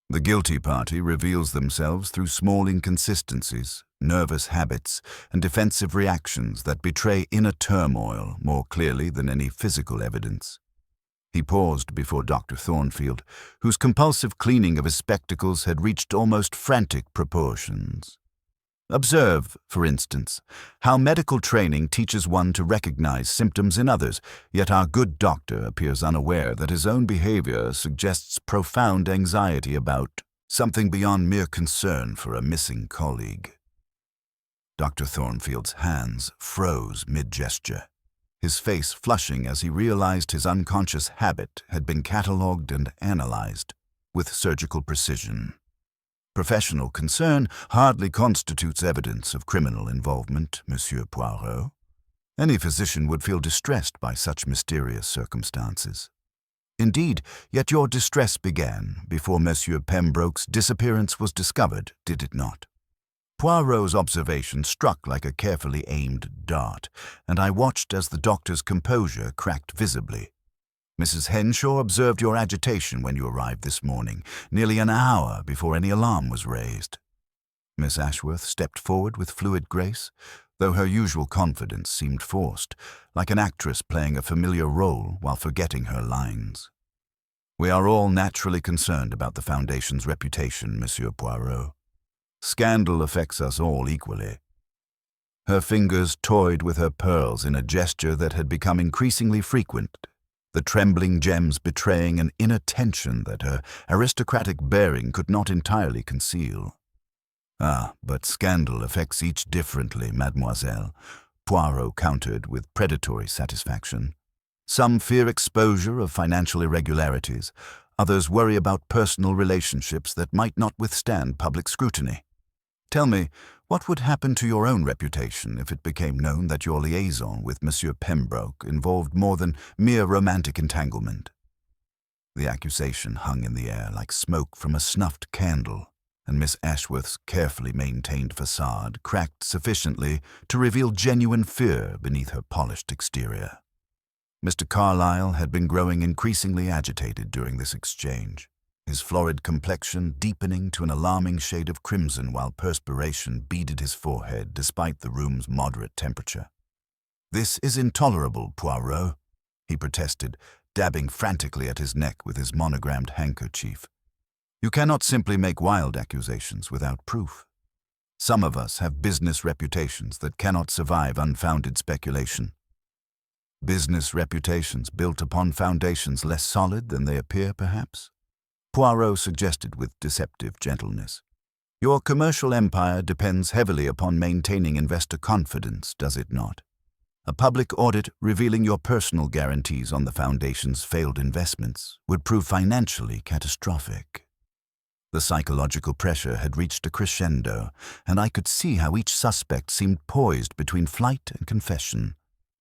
"The guilty party reveals themselves through small inconsistencies, nervous habits, and defensive reactions that betray inner turmoil more clearly than any physical evidence." He paused before Dr. Thornfield, whose compulsive cleaning of his spectacles had reached almost frantic proportions. "Observe, for instance, how medical training teaches one to recognize symptoms in others, yet our good doctor appears unaware that his own behavior suggests profound anxiety about something beyond mere concern for a missing colleague." Dr. Thornfield's hands froze mid-gesture, his face flushing as he realized his unconscious habit had been catalogued and analyzed with surgical precision. "Professional concern hardly constitutes evidence of criminal involvement, Monsieur Poirot. Any physician would feel distressed by such mysterious circumstances. Indeed, yet your distress began before Monsieur Pembroke's disappearance was discovered, did it not?" Poirot's observation struck like a carefully aimed dart, and I watched as the doctor's composure cracked visibly. "Mrs. Henshaw observed your agitation when you arrived this morning, nearly an hour before any alarm was raised." Miss Ashworth stepped forward with fluid grace, though her usual confidence seemed forced, like an actress playing a familiar role while forgetting her lines. "We are all naturally concerned about the Foundation's reputation, Monsieur Poirot. Scandal affects us all equally." Her fingers toyed with her pearls in a gesture that had become increasingly frequent, the trembling gems betraying an inner tension that her aristocratic bearing could not entirely conceal. "Ah, but scandal affects each differently, mademoiselle," Poirot countered with predatory satisfaction. "Some fear exposure of financial irregularities, others worry about personal relationships that might not withstand public scrutiny. Tell me, what would happen to your own reputation if it became known that your liaison with Monsieur Pembroke involved more than mere romantic entanglement?" The accusation hung in the air like smoke from a snuffed candle, and Miss Ashworth's carefully maintained facade cracked sufficiently to reveal genuine fear beneath her polished exterior. Mr. Carlyle had been growing increasingly agitated during this exchange, his florid complexion deepening to an alarming shade of crimson while perspiration beaded his forehead despite the room's moderate temperature. "This is intolerable, Poirot," he protested, dabbing frantically at his neck with his monogrammed handkerchief. "You cannot simply make wild accusations without proof." Some of us have business reputations that cannot survive unfounded speculation. Business reputations built upon foundations less solid than they appear, perhaps? Poirot suggested with deceptive gentleness. Your commercial empire depends heavily upon maintaining investor confidence, does it not? A public audit revealing your personal guarantees on the foundation's failed investments would prove financially catastrophic. The psychological pressure had reached a crescendo, and I could see how each suspect seemed poised between flight and confession,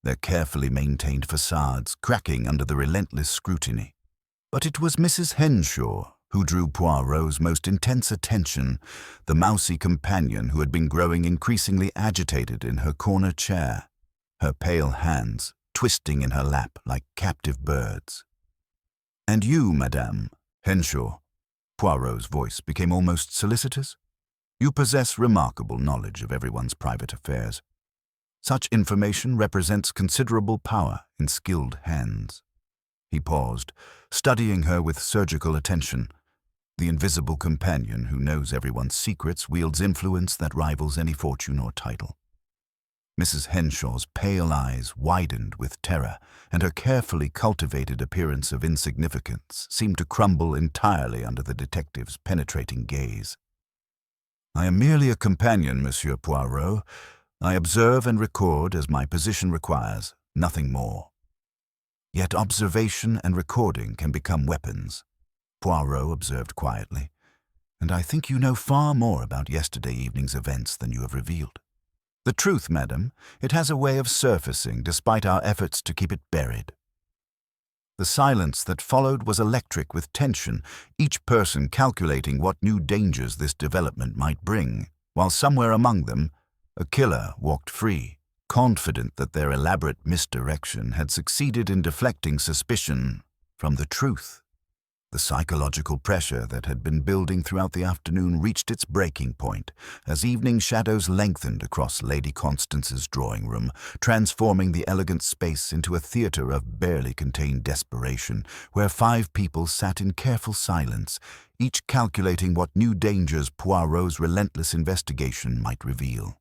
their carefully maintained facades cracking under the relentless scrutiny. But it was Mrs. Henshaw who drew Poirot's most intense attention, the mousy companion who had been growing increasingly agitated in her corner chair, her pale hands twisting in her lap like captive birds. "And you, Madame Henshaw," Poirot's voice became almost solicitous. "You possess remarkable knowledge of everyone's private affairs. Such information represents considerable power in skilled hands." He paused, studying her with surgical attention. The invisible companion who knows everyone's secrets wields influence that rivals any fortune or title. Mrs. Henshaw's pale eyes widened with terror, and her carefully cultivated appearance of insignificance seemed to crumble entirely under the detective's penetrating gaze. "I am merely a companion, Monsieur Poirot. I observe and record as my position requires, nothing more." "Yet observation and recording can become weapons," Poirot observed quietly, "and I think you know far more about yesterday evening's events than you have revealed. The truth, madam, it has a way of surfacing despite our efforts to keep it buried." The silence that followed was electric with tension, each person calculating what new dangers this development might bring, while somewhere among them, a killer walked free, confident that their elaborate misdirection had succeeded in deflecting suspicion from the truth. The psychological pressure that had been building throughout the afternoon reached its breaking point as evening shadows lengthened across Lady Constance's drawing room, transforming the elegant space into a theatre of barely contained desperation, where 5 people sat in careful silence, each calculating what new dangers Poirot's relentless investigation might reveal.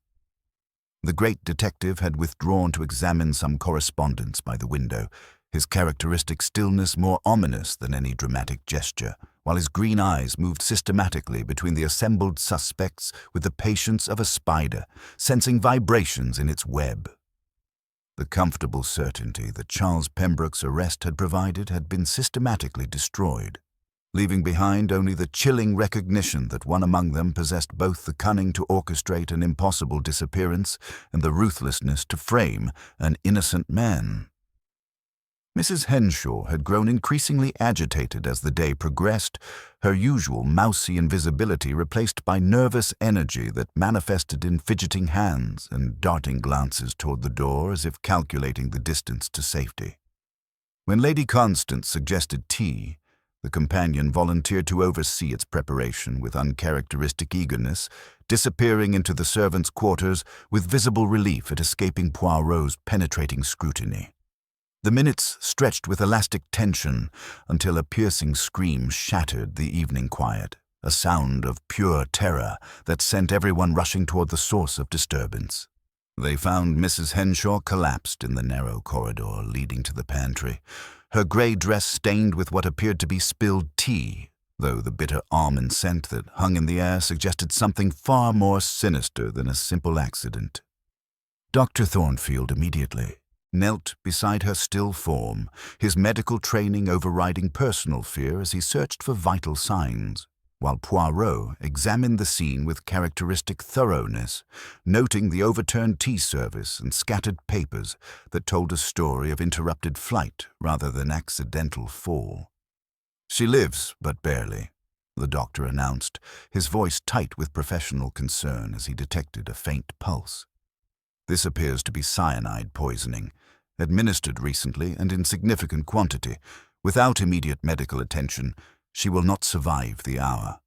The great detective had withdrawn to examine some correspondence by the window, his characteristic stillness more ominous than any dramatic gesture, while his green eyes moved systematically between the assembled suspects with the patience of a spider, sensing vibrations in its web. The comfortable certainty that Charles Pembroke's arrest had provided had been systematically destroyed, leaving behind only the chilling recognition that one among them possessed both the cunning to orchestrate an impossible disappearance and the ruthlessness to frame an innocent man. Mrs. Henshaw had grown increasingly agitated as the day progressed, her usual mousy invisibility replaced by nervous energy that manifested in fidgeting hands and darting glances toward the door as if calculating the distance to safety. When Lady Constance suggested tea, the companion volunteered to oversee its preparation with uncharacteristic eagerness, disappearing into the servants' quarters with visible relief at escaping Poirot's penetrating scrutiny. The minutes stretched with elastic tension until a piercing scream shattered the evening quiet, a sound of pure terror that sent everyone rushing toward the source of disturbance. They found Mrs. Henshaw collapsed in the narrow corridor leading to the pantry, her grey dress stained with what appeared to be spilled tea, though the bitter almond scent that hung in the air suggested something far more sinister than a simple accident. Dr. Thornfield immediately knelt beside her still form, his medical training overriding personal fear as he searched for vital signs, while Poirot examined the scene with characteristic thoroughness, noting the overturned tea service and scattered papers that told a story of interrupted flight rather than accidental fall. "She lives, but barely," the doctor announced, his voice tight with professional concern as he detected a faint pulse. "This appears to be cyanide poisoning, administered recently and in significant quantity. Without immediate medical attention, she will not survive the hour."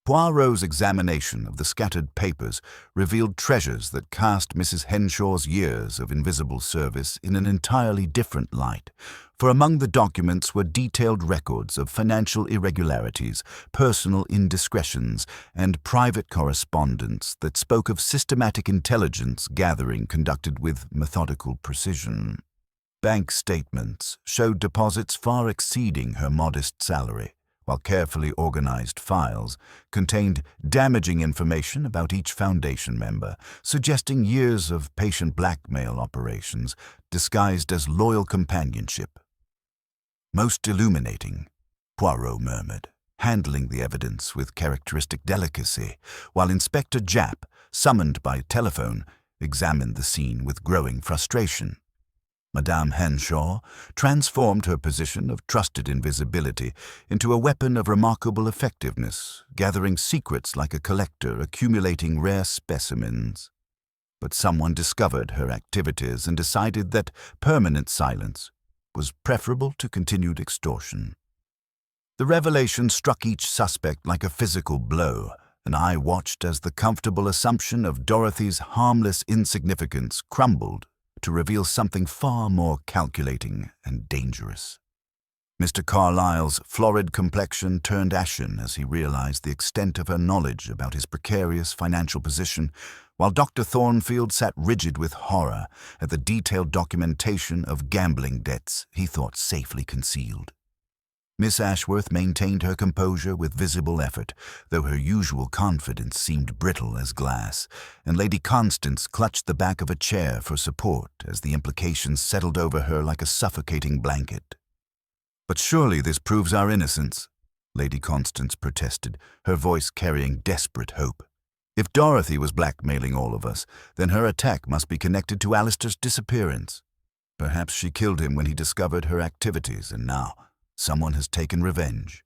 Poirot's examination of the scattered papers revealed treasures that cast Mrs. Henshaw's years of invisible service in an entirely different light, for among the documents were detailed records of financial irregularities, personal indiscretions, and private correspondence that spoke of systematic intelligence gathering conducted with methodical precision. Bank statements showed deposits far exceeding her modest salary, while carefully organized files contained damaging information about each Foundation member, suggesting years of patient blackmail operations disguised as loyal companionship. "Most illuminating," Poirot murmured, handling the evidence with characteristic delicacy, while Inspector Japp, summoned by telephone, examined the scene with growing frustration. Madame Henshaw transformed her position of trusted invisibility into a weapon of remarkable effectiveness, gathering secrets like a collector accumulating rare specimens. But someone discovered her activities and decided that permanent silence was preferable to continued extortion. The revelation struck each suspect like a physical blow, and I watched as the comfortable assumption of Dorothy's harmless insignificance crumbled to reveal something far more calculating and dangerous. Mr. Carlyle's florid complexion turned ashen as he realized the extent of her knowledge about his precarious financial position, while Dr. Thornfield sat rigid with horror at the detailed documentation of gambling debts he thought safely concealed. Miss Ashworth maintained her composure with visible effort, though her usual confidence seemed brittle as glass, and Lady Constance clutched the back of a chair for support as the implications settled over her like a suffocating blanket. "But surely this proves our innocence," Lady Constance protested, her voice carrying desperate hope. "If Dorothy was blackmailing all of us, then her attack must be connected to Alistair's disappearance. Perhaps she killed him when he discovered her activities, and now someone has taken revenge."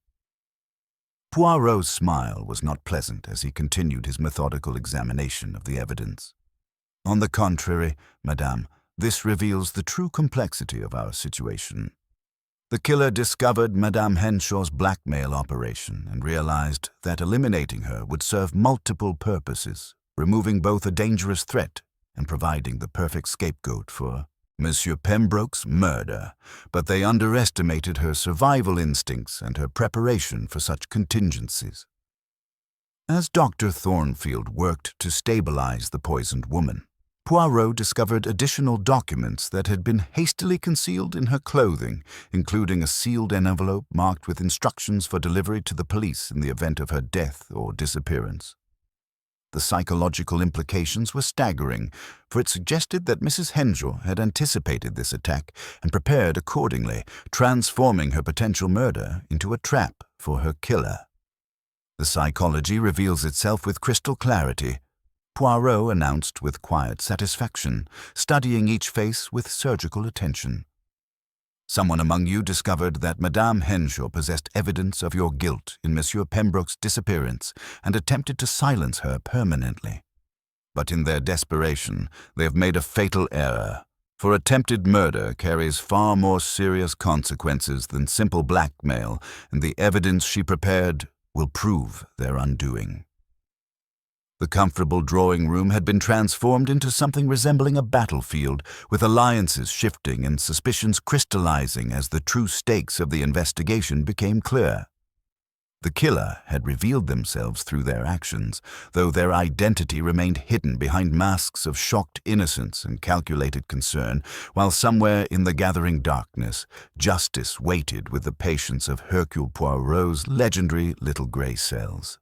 Poirot's smile was not pleasant as he continued his methodical examination of the evidence. "On the contrary, madame, this reveals the true complexity of our situation. The killer discovered Madame Henshaw's blackmail operation and realized that eliminating her would serve multiple purposes, removing both a dangerous threat and providing the perfect scapegoat for Monsieur Pembroke's murder, but they underestimated her survival instincts and her preparation for such contingencies. As Dr. Thornfield worked to stabilize the poisoned woman, Poirot discovered additional documents that had been hastily concealed in her clothing, including a sealed envelope marked with instructions for delivery to the police in the event of her death or disappearance. The psychological implications were staggering, for it suggested that Mrs. Henshaw had anticipated this attack and prepared accordingly, transforming her potential murder into a trap for her killer. "The psychology reveals itself with crystal clarity," Poirot announced with quiet satisfaction, studying each face with surgical attention. "Someone among you discovered that Madame Henshaw possessed evidence of your guilt in Monsieur Pembroke's disappearance and attempted to silence her permanently. But in their desperation, they have made a fatal error, for attempted murder carries far more serious consequences than simple blackmail, and the evidence she prepared will prove their undoing." The comfortable drawing room had been transformed into something resembling a battlefield, with alliances shifting and suspicions crystallizing as the true stakes of the investigation became clear. The killer had revealed themselves through their actions, though their identity remained hidden behind masks of shocked innocence and calculated concern, while somewhere in the gathering darkness, justice waited with the patience of Hercule Poirot's legendary little grey cells.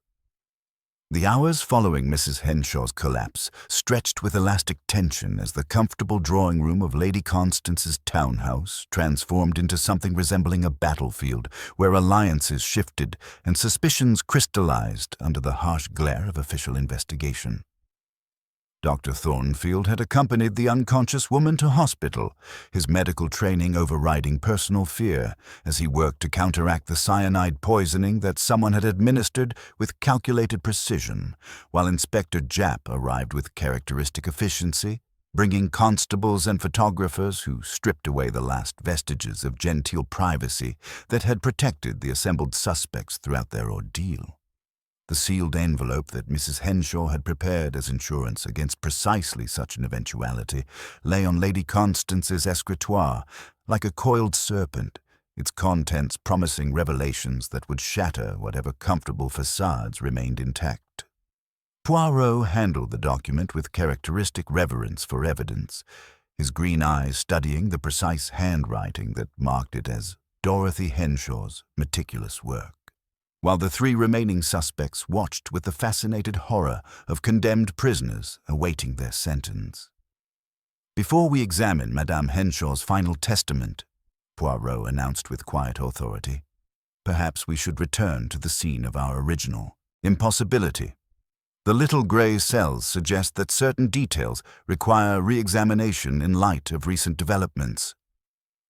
The hours following Mrs. Henshaw's collapse stretched with elastic tension as the comfortable drawing room of Lady Constance's townhouse transformed into something resembling a battlefield where alliances shifted and suspicions crystallized under the harsh glare of official investigation. Dr. Thornfield had accompanied the unconscious woman to hospital, his medical training overriding personal fear as he worked to counteract the cyanide poisoning that someone had administered with calculated precision, while Inspector Japp arrived with characteristic efficiency, bringing constables and photographers who stripped away the last vestiges of genteel privacy that had protected the assembled suspects throughout their ordeal. The sealed envelope that Mrs. Henshaw had prepared as insurance against precisely such an eventuality lay on Lady Constance's escritoire like a coiled serpent, its contents promising revelations that would shatter whatever comfortable facades remained intact. Poirot handled the document with characteristic reverence for evidence, his green eyes studying the precise handwriting that marked it as Dorothy Henshaw's meticulous work, while the three remaining suspects watched with the fascinated horror of condemned prisoners awaiting their sentence. "Before we examine Madame Henshaw's final testament," Poirot announced with quiet authority, "perhaps we should return to the scene of our original impossibility. The little grey cells suggest that certain details require re-examination in light of recent developments."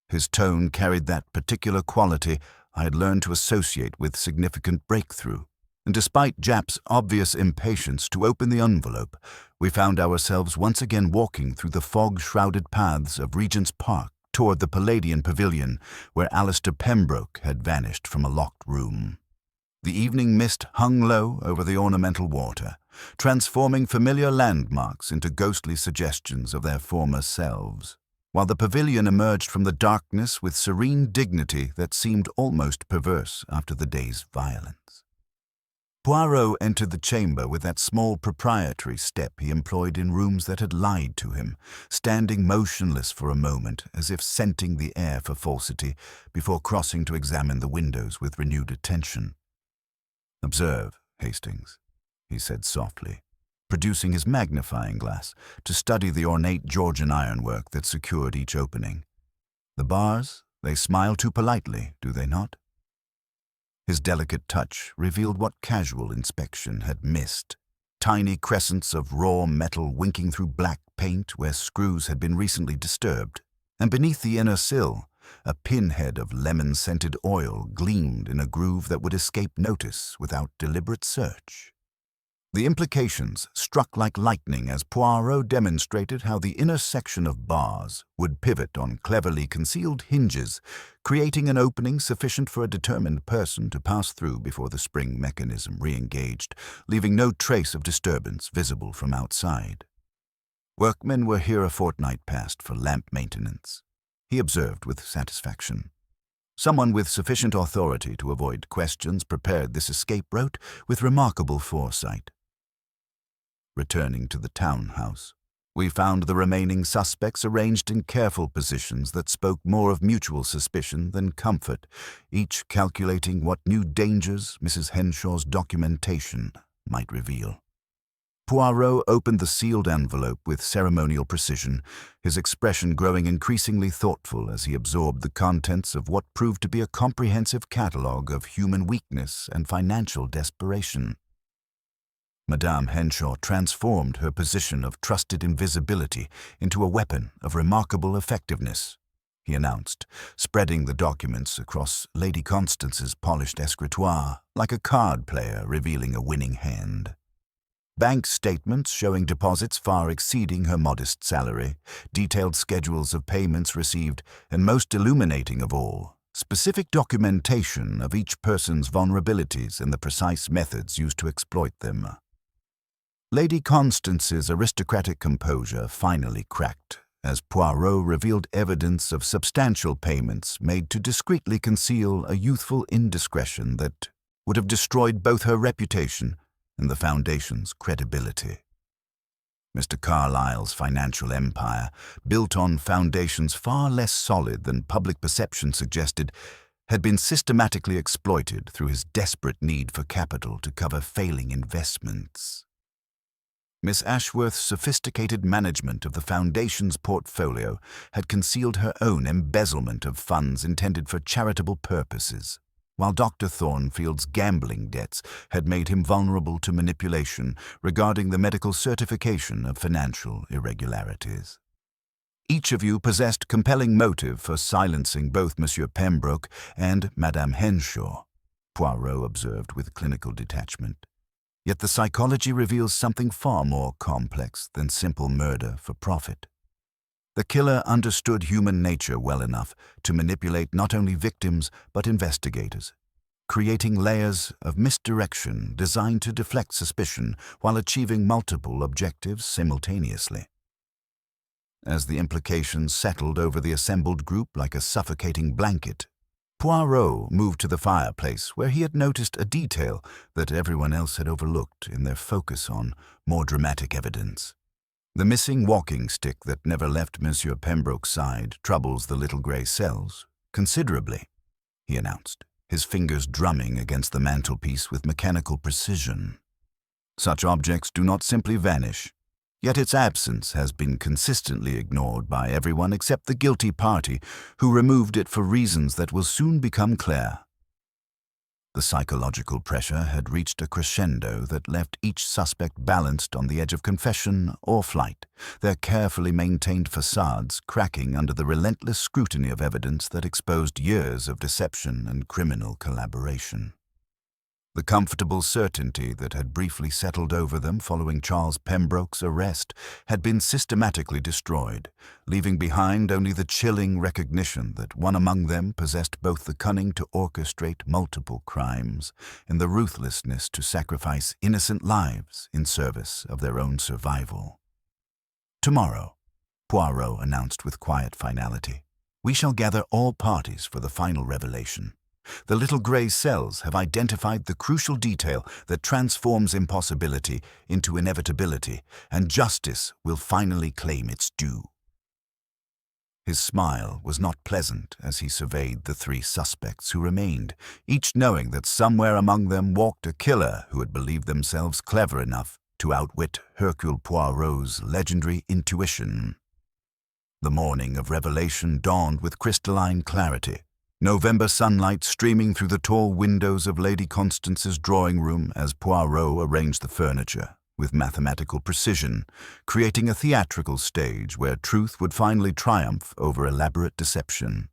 His tone carried that particular quality I had learned to associate with significant breakthrough, and despite Japp's obvious impatience to open the envelope, we found ourselves once again walking through the fog-shrouded paths of Regent's Park toward the Palladian Pavilion, where Alistair Pembroke had vanished from a locked room. The evening mist hung low over the ornamental water, transforming familiar landmarks into ghostly suggestions of their former selves, while the pavilion emerged from the darkness with serene dignity that seemed almost perverse after the day's violence. Poirot entered the chamber with that small proprietary step he employed in rooms that had lied to him, standing motionless for a moment as if scenting the air for falsity before crossing to examine the windows with renewed attention. "Observe, Hastings," he said softly, producing his magnifying glass to study the ornate Georgian ironwork that secured each opening. "The bars, they smile too politely, do they not?" His delicate touch revealed what casual inspection had missed: tiny crescents of raw metal winking through black paint where screws had been recently disturbed, and beneath the inner sill, a pinhead of lemon-scented oil gleamed in a groove that would escape notice without deliberate search. The implications struck like lightning as Poirot demonstrated how the inner section of bars would pivot on cleverly concealed hinges, creating an opening sufficient for a determined person to pass through before the spring mechanism re-engaged, leaving no trace of disturbance visible from outside. "Workmen were here a fortnight past for lamp maintenance," he observed with satisfaction. "Someone with sufficient authority to avoid questions prepared this escape route with remarkable foresight." Returning to the townhouse, we found the remaining suspects arranged in careful positions that spoke more of mutual suspicion than comfort, each calculating what new dangers Mrs. Henshaw's documentation might reveal. Poirot opened the sealed envelope with ceremonial precision, his expression growing increasingly thoughtful as he absorbed the contents of what proved to be a comprehensive catalogue of human weakness and financial desperation. Madame Henshaw transformed her position of trusted invisibility into a weapon of remarkable effectiveness, he announced, spreading the documents across Lady Constance's polished escritoire like a card player revealing a winning hand. Bank statements showing deposits far exceeding her modest salary, detailed schedules of payments received, and most illuminating of all, specific documentation of each person's vulnerabilities and the precise methods used to exploit them. Lady Constance's aristocratic composure finally cracked as Poirot revealed evidence of substantial payments made to discreetly conceal a youthful indiscretion that would have destroyed both her reputation and the Foundation's credibility. Mr. Carlyle's financial empire, built on foundations far less solid than public perception suggested, had been systematically exploited through his desperate need for capital to cover failing investments. Miss Ashworth's sophisticated management of the Foundation's portfolio had concealed her own embezzlement of funds intended for charitable purposes, while Dr. Thornfield's gambling debts had made him vulnerable to manipulation regarding the medical certification of financial irregularities. Each of you possessed compelling motive for silencing both Monsieur Pembroke and Madame Henshaw, Poirot observed with clinical detachment. Yet the psychology reveals something far more complex than simple murder for profit. The killer understood human nature well enough to manipulate not only victims but investigators, creating layers of misdirection designed to deflect suspicion while achieving multiple objectives simultaneously. As the implications settled over the assembled group like a suffocating blanket, Poirot moved to the fireplace where he had noticed a detail that everyone else had overlooked in their focus on more dramatic evidence. The missing walking stick that never left Monsieur Pembroke's side troubles the little grey cells considerably, he announced, his fingers drumming against the mantelpiece with mechanical precision. Such objects do not simply vanish, yet its absence has been consistently ignored by everyone except the guilty party, who removed it for reasons that will soon become clear. The psychological pressure had reached a crescendo that left each suspect balanced on the edge of confession or flight, their carefully maintained facades cracking under the relentless scrutiny of evidence that exposed years of deception and criminal collaboration. The comfortable certainty that had briefly settled over them following Charles Pembroke's arrest had been systematically destroyed, leaving behind only the chilling recognition that one among them possessed both the cunning to orchestrate multiple crimes and the ruthlessness to sacrifice innocent lives in service of their own survival. "Tomorrow," Poirot announced with quiet finality, "we shall gather all parties for the final revelation. The little grey cells have identified the crucial detail that transforms impossibility into inevitability, and justice will finally claim its due." His smile was not pleasant as he surveyed the three suspects who remained, each knowing that somewhere among them walked a killer who had believed themselves clever enough to outwit Hercule Poirot's legendary intuition. The morning of revelation dawned with crystalline clarity. November sunlight streaming through the tall windows of Lady Constance's drawing room as Poirot arranged the furniture with mathematical precision, creating a theatrical stage where truth would finally triumph over elaborate deception.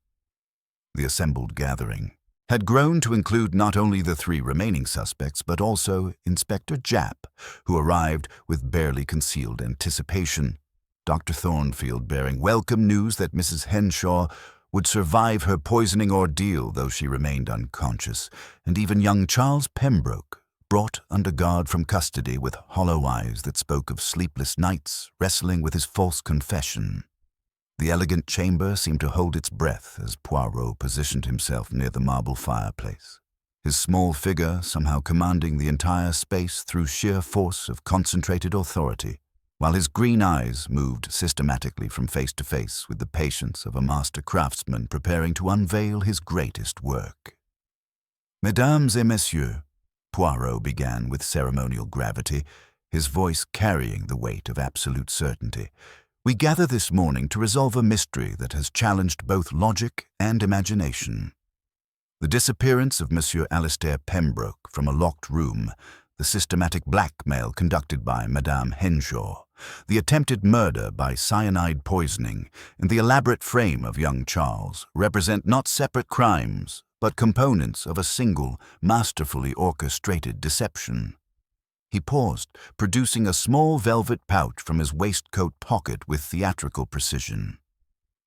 The assembled gathering had grown to include not only the three remaining suspects but also Inspector Japp, who arrived with barely concealed anticipation, Dr. Thornfield bearing welcome news that Mrs. Henshaw would survive her poisoning ordeal though she remained unconscious, and even young Charles Pembroke, brought under guard from custody with hollow eyes that spoke of sleepless nights wrestling with his false confession. The elegant chamber seemed to hold its breath as Poirot positioned himself near the marble fireplace, his small figure somehow commanding the entire space through sheer force of concentrated authority, while his green eyes moved systematically from face to face with the patience of a master craftsman preparing to unveil his greatest work. "Mesdames et messieurs," Poirot began with ceremonial gravity, his voice carrying the weight of absolute certainty, "we gather this morning to resolve a mystery that has challenged both logic and imagination. The disappearance of Monsieur Alistair Pembroke from a locked room, the systematic blackmail conducted by Madame Henshaw, the attempted murder by cyanide poisoning, and the elaborate frame of young Charles represent not separate crimes, but components of a single, masterfully orchestrated deception." He paused, producing a small velvet pouch from his waistcoat pocket with theatrical precision.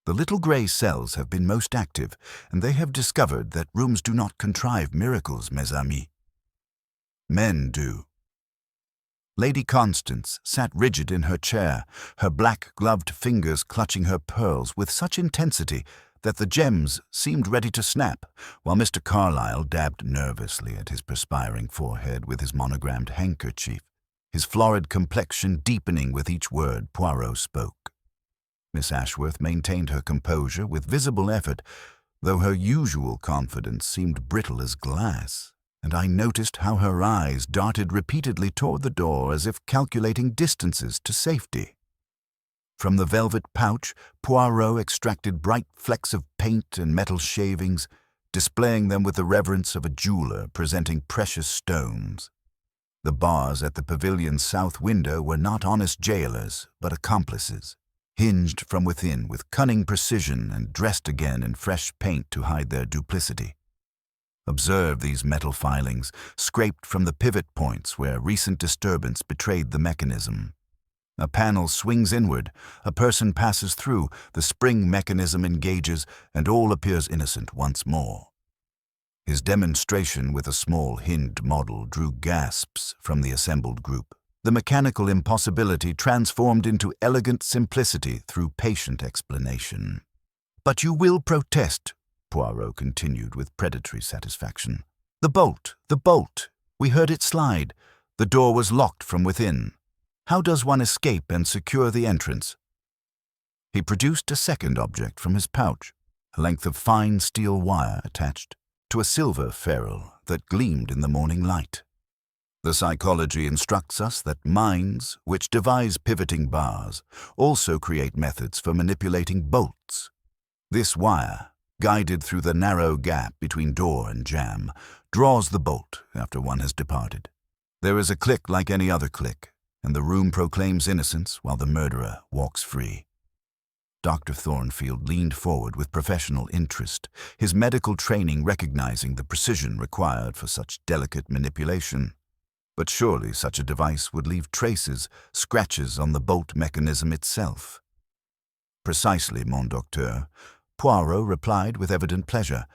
"The little grey cells have been most active, and they have discovered that rooms do not contrive miracles, mes amis. Men do." Lady Constance sat rigid in her chair, her black-gloved fingers clutching her pearls with such intensity that the gems seemed ready to snap, while Mr. Carlyle dabbed nervously at his perspiring forehead with his monogrammed handkerchief, his florid complexion deepening with each word Poirot spoke. Miss Ashworth maintained her composure with visible effort, though her usual confidence seemed brittle as glass, and I noticed how her eyes darted repeatedly toward the door as if calculating distances to safety. From the velvet pouch, Poirot extracted bright flecks of paint and metal shavings, displaying them with the reverence of a jeweler presenting precious stones. The bars at the pavilion's south window were not honest jailers, but accomplices, hinged from within with cunning precision and dressed again in fresh paint to hide their duplicity. Observe these metal filings, scraped from the pivot points where recent disturbance betrayed the mechanism. A panel swings inward, a person passes through, the spring mechanism engages, and all appears innocent once more. His demonstration with a small hinged model drew gasps from the assembled group. The mechanical impossibility transformed into elegant simplicity through patient explanation. "But you will protest," Poirot continued with predatory satisfaction. The bolt. We heard it slide. The door was locked from within. How does one escape and secure the entrance?" He produced a second object from his pouch, a length of fine steel wire attached to a silver ferrule that gleamed in the morning light. The psychology instructs us that minds, which devise pivoting bars, also create methods for manipulating bolts. This wire, guided through the narrow gap between door and jamb, draws the bolt after one has departed. There is a click like any other click, and the room proclaims innocence while the murderer walks free. Dr. Thornfield leaned forward with professional interest, his medical training recognizing the precision required for such delicate manipulation. But surely such a device would leave traces, scratches on the bolt mechanism itself. "Precisely, mon docteur," Poirot replied with evident pleasure.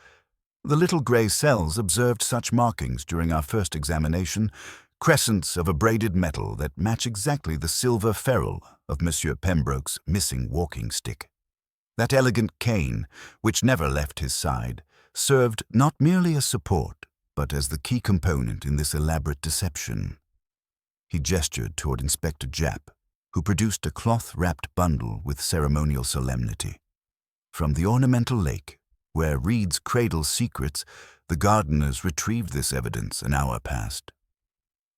"The little grey cells observed such markings during our first examination, crescents of abraded metal that match exactly the silver ferrule of Monsieur Pembroke's missing walking stick. That elegant cane, which never left his side, served not merely as support, but as the key component in this elaborate deception." He gestured toward Inspector Japp, who produced a cloth-wrapped bundle with ceremonial solemnity. From the ornamental lake, where reeds cradle secrets, the gardeners retrieved this evidence an hour past.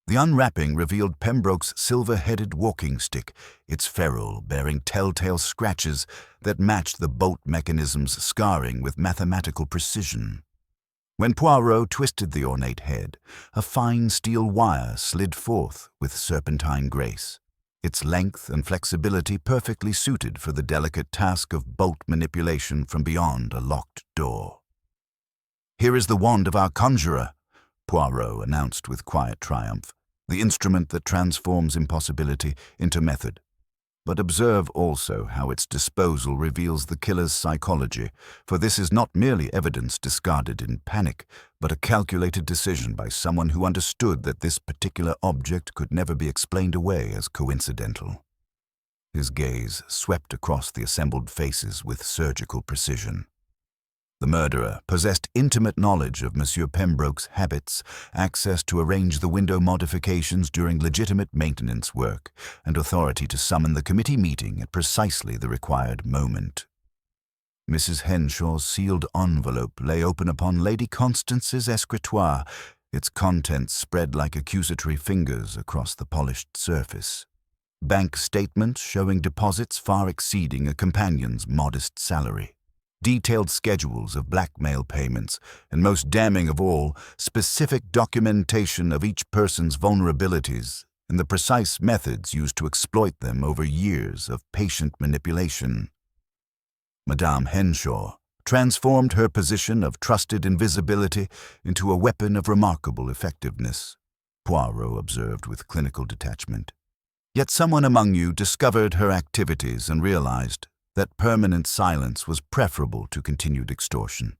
The unwrapping revealed Pembroke's silver-headed walking stick, its ferrule bearing telltale scratches that matched the bolt mechanism's scarring with mathematical precision. When Poirot twisted the ornate head, a fine steel wire slid forth with serpentine grace, its length and flexibility perfectly suited for the delicate task of bolt manipulation from beyond a locked door. "Here is the wand of our conjurer," Poirot announced with quiet triumph, "the instrument that transforms impossibility into method. But observe also how its disposal reveals the killer's psychology, for this is not merely evidence discarded in panic, but a calculated decision by someone who understood that this particular object could never be explained away as coincidental." His gaze swept across the assembled faces with surgical precision. The murderer possessed intimate knowledge of Monsieur Pembroke's habits, access to arrange the window modifications during legitimate maintenance work, and authority to summon the committee meeting at precisely the required moment. Mrs. Henshaw's sealed envelope lay open upon Lady Constance's escritoire, its contents spread like accusatory fingers across the polished surface. Bank statements showing deposits far exceeding a companion's modest salary. Detailed schedules of blackmail payments, and most damning of all, specific documentation of each person's vulnerabilities and the precise methods used to exploit them over years of patient manipulation. Madame Henshaw transformed her position of trusted invisibility into a weapon of remarkable effectiveness, Poirot observed with clinical detachment. Yet someone among you discovered her activities and realized that permanent silence was preferable to continued extortion.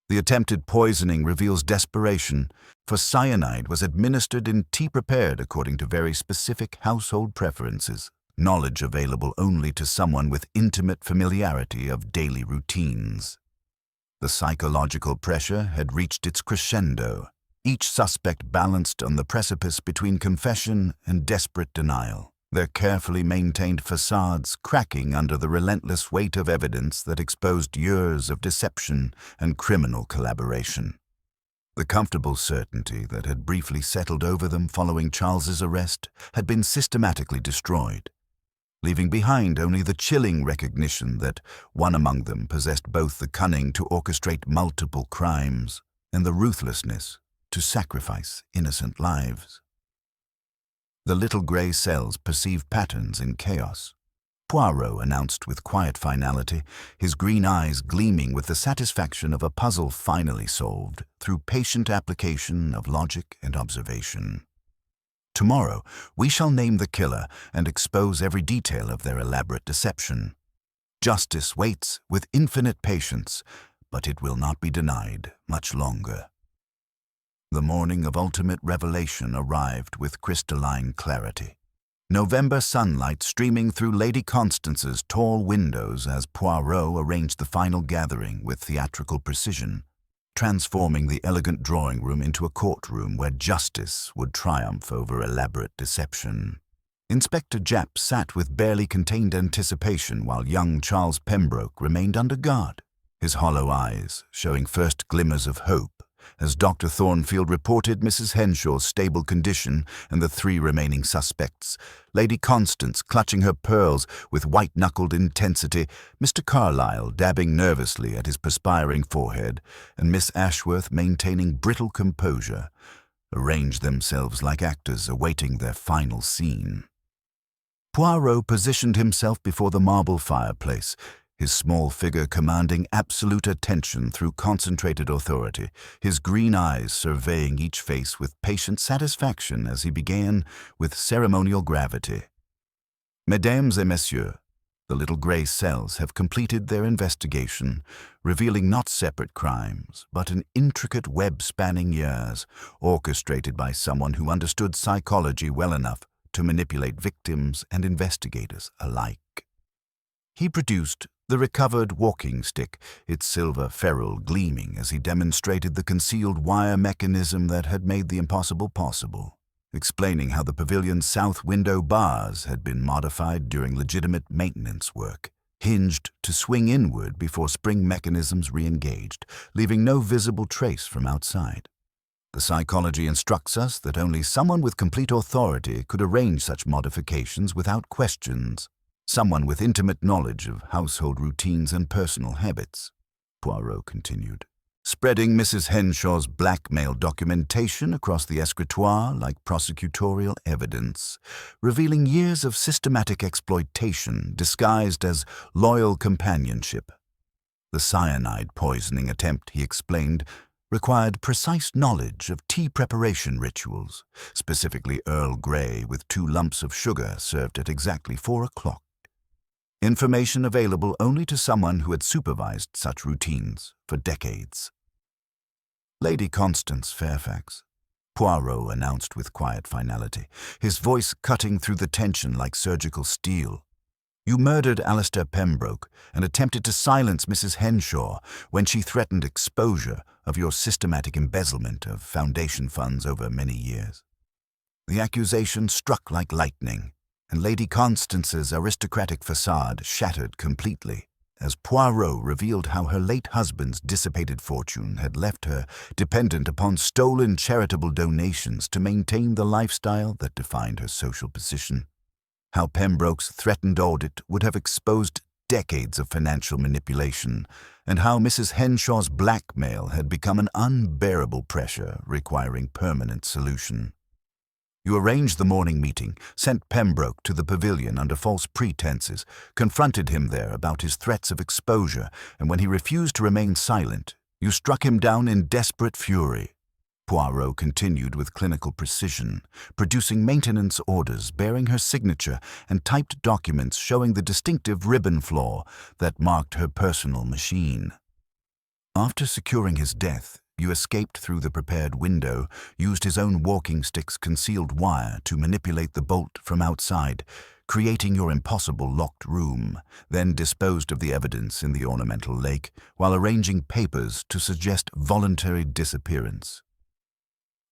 The attempted poisoning reveals desperation, for cyanide was administered in tea prepared according to very specific household preferences, knowledge available only to someone with intimate familiarity of daily routines. The psychological pressure had reached its crescendo, each suspect balanced on the precipice between confession and desperate denial, their carefully maintained facades cracking under the relentless weight of evidence that exposed years of deception and criminal collaboration. The comfortable certainty that had briefly settled over them following Charles's arrest had been systematically destroyed, leaving behind only the chilling recognition that one among them possessed both the cunning to orchestrate multiple crimes and the ruthlessness to sacrifice innocent lives. The little grey cells perceived patterns in chaos. Poirot announced with quiet finality, his green eyes gleaming with the satisfaction of a puzzle finally solved through patient application of logic and observation. Tomorrow, we shall name the killer and expose every detail of their elaborate deception. Justice waits with infinite patience, but it will not be denied much longer. The morning of ultimate revelation arrived with crystalline clarity. November sunlight streaming through Lady Constance's tall windows as Poirot arranged the final gathering with theatrical precision, transforming the elegant drawing room into a courtroom where justice would triumph over elaborate deception. Inspector Japp sat with barely contained anticipation while young Charles Pembroke remained under guard, his hollow eyes showing first glimmers of hope as Dr. Thornfield reported Mrs. Henshaw's stable condition and the 3 remaining suspects, Lady Constance clutching her pearls with white-knuckled intensity, Mr. Carlyle dabbing nervously at his perspiring forehead, and Miss Ashworth maintaining brittle composure, arranged themselves like actors awaiting their final scene. Poirot positioned himself before the marble fireplace, his small figure commanding absolute attention through concentrated authority, his green eyes surveying each face with patient satisfaction as he began with ceremonial gravity. Mesdames et messieurs, the little grey cells have completed their investigation, revealing not separate crimes, but an intricate web spanning years, orchestrated by someone who understood psychology well enough to manipulate victims and investigators alike. He produced the recovered walking stick, its silver ferrule gleaming as he demonstrated the concealed wire mechanism that had made the impossible possible, explaining how the pavilion's south window bars had been modified during legitimate maintenance work, hinged to swing inward before spring mechanisms re-engaged, leaving no visible trace from outside. The psychology instructs us that only someone with complete authority could arrange such modifications without questions. Someone with intimate knowledge of household routines and personal habits, Poirot continued, spreading Mrs. Henshaw's blackmail documentation across the escritoire like prosecutorial evidence, revealing years of systematic exploitation disguised as loyal companionship. The cyanide poisoning attempt, he explained, required precise knowledge of tea preparation rituals, specifically Earl Grey with 2 lumps of sugar served at exactly 4 o'clock. Information available only to someone who had supervised such routines for decades. Lady Constance Fairfax, Poirot announced with quiet finality, his voice cutting through the tension like surgical steel. You murdered Alistair Pembroke and attempted to silence Mrs. Henshaw when she threatened exposure of your systematic embezzlement of foundation funds over many years. The accusation struck like lightning, and Lady Constance's aristocratic facade shattered completely as Poirot revealed how her late husband's dissipated fortune had left her dependent upon stolen charitable donations to maintain the lifestyle that defined her social position. How Pembroke's threatened audit would have exposed decades of financial manipulation, and how Mrs. Henshaw's blackmail had become an unbearable pressure requiring permanent solution. You arranged the morning meeting, sent Pembroke to the pavilion under false pretenses, confronted him there about his threats of exposure, and when he refused to remain silent, you struck him down in desperate fury. Poirot continued with clinical precision, producing maintenance orders bearing her signature and typed documents showing the distinctive ribbon flaw that marked her personal machine. After securing his death, you escaped through the prepared window, used his own walking stick's concealed wire to manipulate the bolt from outside, creating your impossible locked room, then disposed of the evidence in the ornamental lake while arranging papers to suggest voluntary disappearance.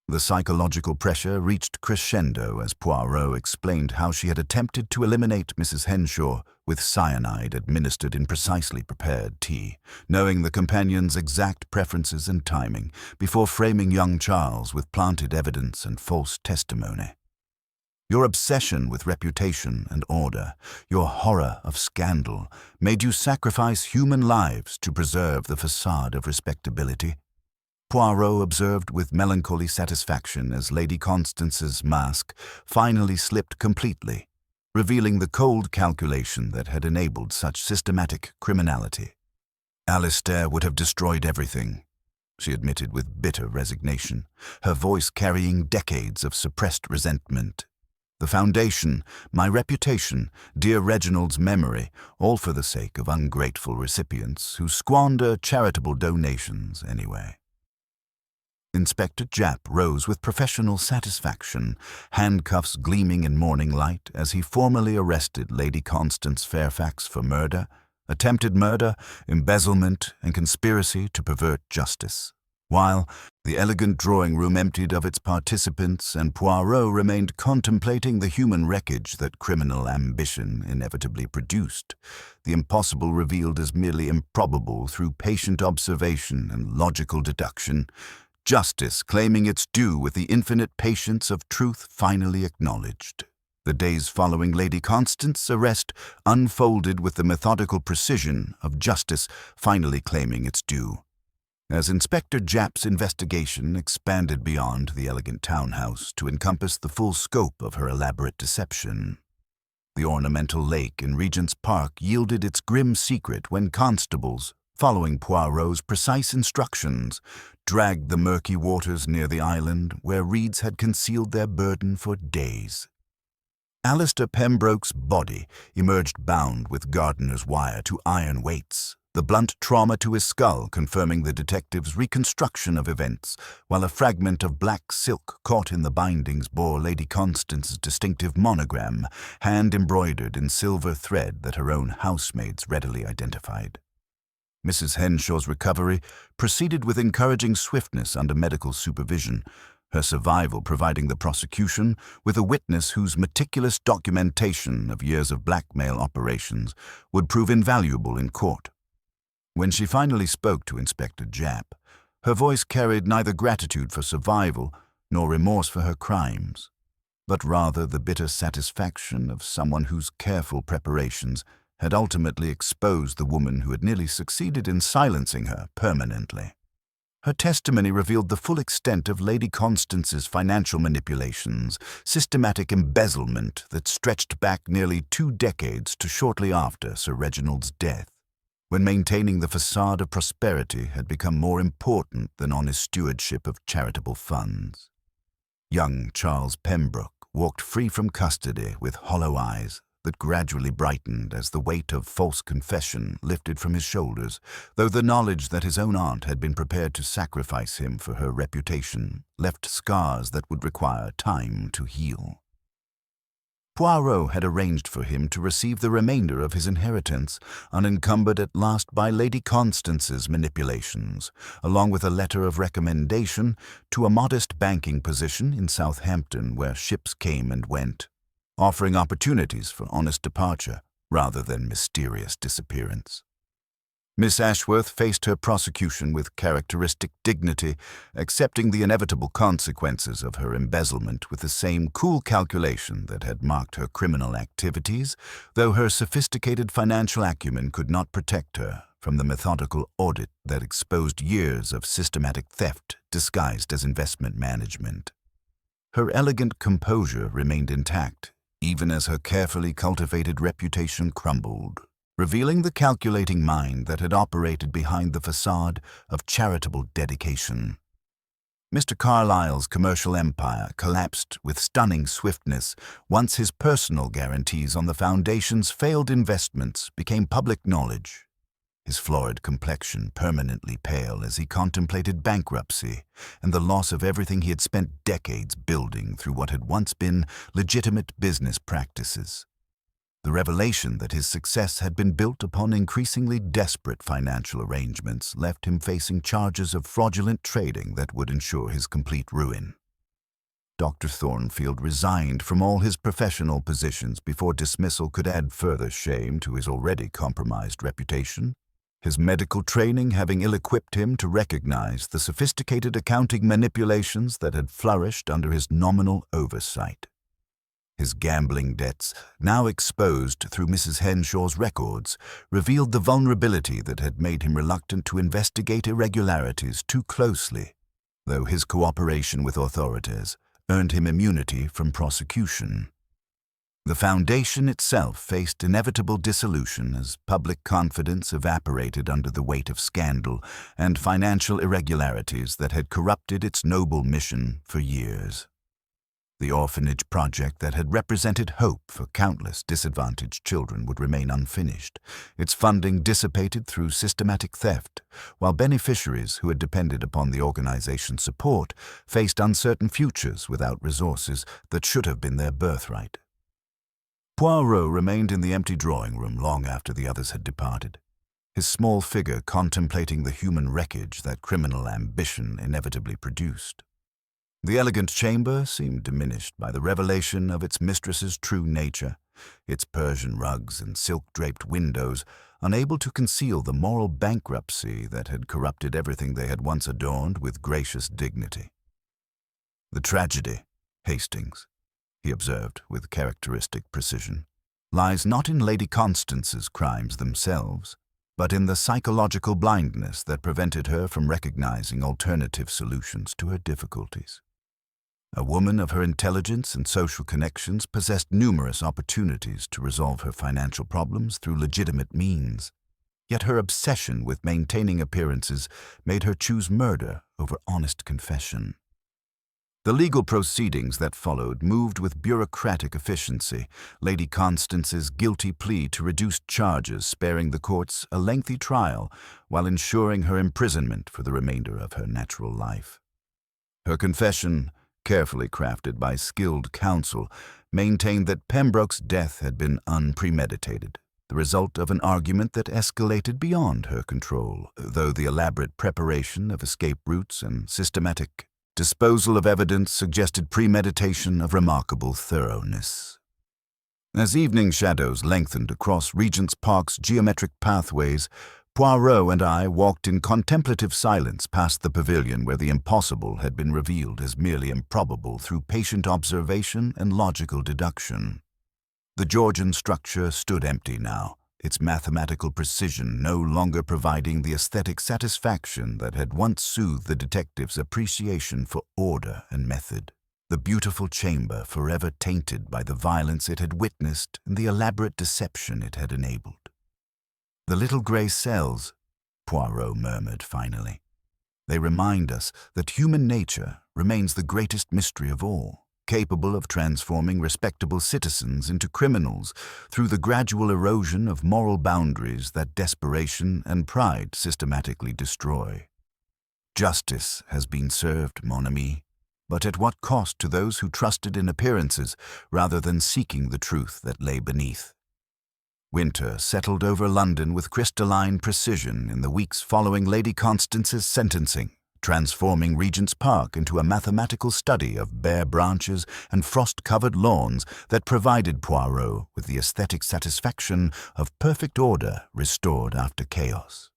The psychological pressure reached crescendo as Poirot explained how she had attempted to eliminate Mrs. Henshaw with cyanide administered in precisely prepared tea, knowing the companion's exact preferences and timing, before framing young Charles with planted evidence and false testimony. Your obsession with reputation and order, your horror of scandal, made you sacrifice human lives to preserve the facade of respectability. Poirot observed with melancholy satisfaction as Lady Constance's mask finally slipped completely, revealing the cold calculation that had enabled such systematic criminality. Alistair would have destroyed everything, she admitted with bitter resignation, her voice carrying decades of suppressed resentment. The foundation, my reputation, dear Reginald's memory, all for the sake of ungrateful recipients who squander charitable donations anyway. Inspector Japp rose with professional satisfaction, handcuffs gleaming in morning light as he formally arrested Lady Constance Fairfax for murder, attempted murder, embezzlement, and conspiracy to pervert justice. While the elegant drawing room emptied of its participants and Poirot remained contemplating the human wreckage that criminal ambition inevitably produced, the impossible revealed as merely improbable through patient observation and logical deduction, justice claiming its due with the infinite patience of truth finally acknowledged. The days following Lady Constance's arrest unfolded with the methodical precision of justice finally claiming its due. As Inspector Japp's investigation expanded beyond the elegant townhouse to encompass the full scope of her elaborate deception, the ornamental lake in Regent's Park yielded its grim secret when constables, following Poirot's precise instructions, dragged the murky waters near the island where reeds had concealed their burden for days. Alistair Pembroke's body emerged bound with gardener's wire to iron weights, the blunt trauma to his skull confirming the detective's reconstruction of events, while a fragment of black silk caught in the bindings bore Lady Constance's distinctive monogram, hand-embroidered in silver thread that her own housemaids readily identified. Mrs. Henshaw's recovery proceeded with encouraging swiftness under medical supervision, her survival providing the prosecution with a witness whose meticulous documentation of years of blackmail operations would prove invaluable in court. When she finally spoke to Inspector Japp, her voice carried neither gratitude for survival nor remorse for her crimes, but rather the bitter satisfaction of someone whose careful preparations had ultimately exposed the woman who had nearly succeeded in silencing her permanently. Her testimony revealed the full extent of Lady Constance's financial manipulations, systematic embezzlement that stretched back nearly 2 decades to shortly after Sir Reginald's death, when maintaining the facade of prosperity had become more important than honest stewardship of charitable funds. Young Charles Pembroke walked free from custody with hollow eyes that gradually brightened as the weight of false confession lifted from his shoulders, though the knowledge that his own aunt had been prepared to sacrifice him for her reputation left scars that would require time to heal. Poirot had arranged for him to receive the remainder of his inheritance, unencumbered at last by Lady Constance's manipulations, along with a letter of recommendation to a modest banking position in Southampton where ships came and went, offering opportunities for honest departure rather than mysterious disappearance. Miss Ashworth faced her prosecution with characteristic dignity, accepting the inevitable consequences of her embezzlement with the same cool calculation that had marked her criminal activities, though her sophisticated financial acumen could not protect her from the methodical audit that exposed years of systematic theft disguised as investment management. Her elegant composure remained intact, even as her carefully cultivated reputation crumbled, revealing the calculating mind that had operated behind the facade of charitable dedication. Mr. Carlyle's commercial empire collapsed with stunning swiftness once his personal guarantees on the foundation's failed investments became public knowledge. His florid complexion permanently pale as he contemplated bankruptcy and the loss of everything he had spent decades building through what had once been legitimate business practices. The revelation that his success had been built upon increasingly desperate financial arrangements left him facing charges of fraudulent trading that would ensure his complete ruin. Dr. Thornfield resigned from all his professional positions before dismissal could add further shame to his already compromised reputation, his medical training having ill-equipped him to recognize the sophisticated accounting manipulations that had flourished under his nominal oversight. His gambling debts, now exposed through Mrs. Henshaw's records, revealed the vulnerability that had made him reluctant to investigate irregularities too closely, though his cooperation with authorities earned him immunity from prosecution. The foundation itself faced inevitable dissolution as public confidence evaporated under the weight of scandal and financial irregularities that had corrupted its noble mission for years. The orphanage project that had represented hope for countless disadvantaged children would remain unfinished, its funding dissipated through systematic theft, while beneficiaries who had depended upon the organization's support faced uncertain futures without resources that should have been their birthright. Poirot remained in the empty drawing room long after the others had departed, his small figure contemplating the human wreckage that criminal ambition inevitably produced. The elegant chamber seemed diminished by the revelation of its mistress's true nature, its Persian rugs and silk-draped windows unable to conceal the moral bankruptcy that had corrupted everything they had once adorned with gracious dignity. "The tragedy, Hastings," he observed with characteristic precision, "lies not in Lady Constance's crimes themselves, but in the psychological blindness that prevented her from recognizing alternative solutions to her difficulties. A woman of her intelligence and social connections possessed numerous opportunities to resolve her financial problems through legitimate means, yet her obsession with maintaining appearances made her choose murder over honest confession. The legal proceedings that followed moved with bureaucratic efficiency, Lady Constance's guilty plea to reduced charges sparing the courts a lengthy trial while ensuring her imprisonment for the remainder of her natural life. Her confession, carefully crafted by skilled counsel, maintained that Pembroke's death had been unpremeditated, the result of an argument that escalated beyond her control, though the elaborate preparation of escape routes and systematic disposal of evidence suggested premeditation of remarkable thoroughness. As evening shadows lengthened across Regent's Park's geometric pathways, Poirot and I walked in contemplative silence past the pavilion where the impossible had been revealed as merely improbable through patient observation and logical deduction. The Georgian structure stood empty now, its mathematical precision no longer providing the aesthetic satisfaction that had once soothed the detective's appreciation for order and method. The beautiful chamber forever tainted by the violence it had witnessed and the elaborate deception it had enabled. "The little grey cells," Poirot murmured finally. "They remind us that human nature remains the greatest mystery of all, capable of transforming respectable citizens into criminals through the gradual erosion of moral boundaries that desperation and pride systematically destroy. Justice has been served, mon ami, but at what cost to those who trusted in appearances rather than seeking the truth that lay beneath?" Winter settled over London with crystalline precision in the weeks following Lady Constance's sentencing, transforming Regent's Park into a mathematical study of bare branches and frost-covered lawns that provided Poirot with the aesthetic satisfaction of perfect order restored after chaos.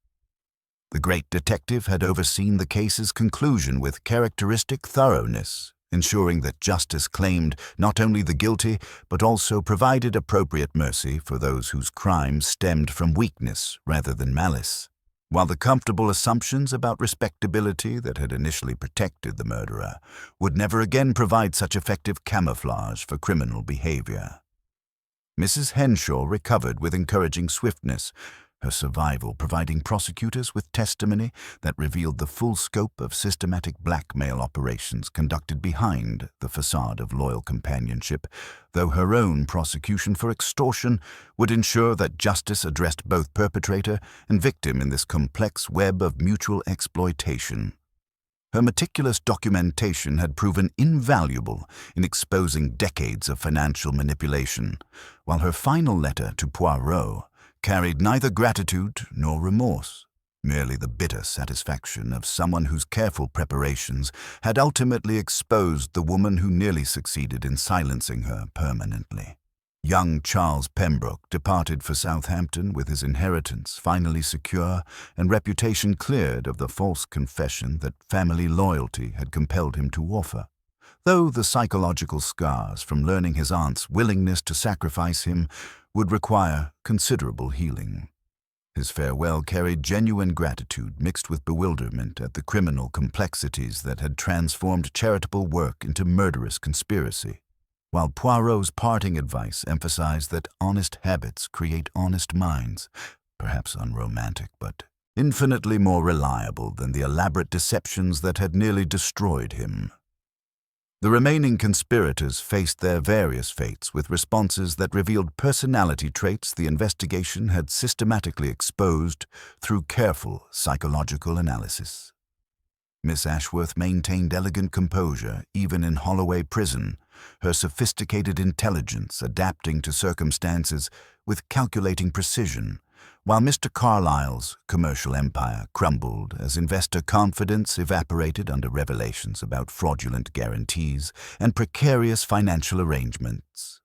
The great detective had overseen the case's conclusion with characteristic thoroughness, ensuring that justice claimed not only the guilty but also provided appropriate mercy for those whose crimes stemmed from weakness rather than malice, while the comfortable assumptions about respectability that had initially protected the murderer would never again provide such effective camouflage for criminal behavior. Mrs. Henshaw recovered with encouraging swiftness, her survival providing prosecutors with testimony that revealed the full scope of systematic blackmail operations conducted behind the facade of loyal companionship, though her own prosecution for extortion would ensure that justice addressed both perpetrator and victim in this complex web of mutual exploitation. Her meticulous documentation had proven invaluable in exposing decades of financial manipulation, while her final letter to Poirot carried neither gratitude nor remorse, merely the bitter satisfaction of someone whose careful preparations had ultimately exposed the woman who nearly succeeded in silencing her permanently. Young Charles Pembroke departed for Southampton with his inheritance finally secure and reputation cleared of the false confession that family loyalty had compelled him to offer, though the psychological scars from learning his aunt's willingness to sacrifice him would require considerable healing. His farewell carried genuine gratitude mixed with bewilderment at the criminal complexities that had transformed charitable work into murderous conspiracy, while Poirot's parting advice emphasized that honest habits create honest minds, perhaps unromantic but infinitely more reliable than the elaborate deceptions that had nearly destroyed him. The remaining conspirators faced their various fates with responses that revealed personality traits the investigation had systematically exposed through careful psychological analysis. Miss Ashworth maintained elegant composure even in Holloway Prison, her sophisticated intelligence adapting to circumstances with calculating precision, while Mr. Carlyle's commercial empire crumbled as investor confidence evaporated under revelations about fraudulent guarantees and precarious financial arrangements.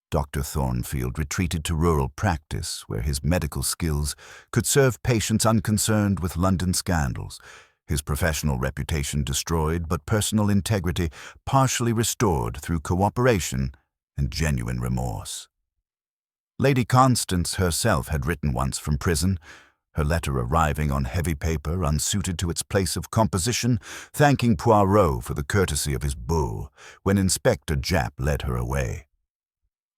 Dr. Thornfield retreated to rural practice where his medical skills could serve patients unconcerned with London scandals, his professional reputation destroyed but personal integrity partially restored through cooperation and genuine remorse. Lady Constance herself had written once from prison, her letter arriving on heavy paper unsuited to its place of composition, thanking Poirot for the courtesy of his bull when Inspector Japp led her away.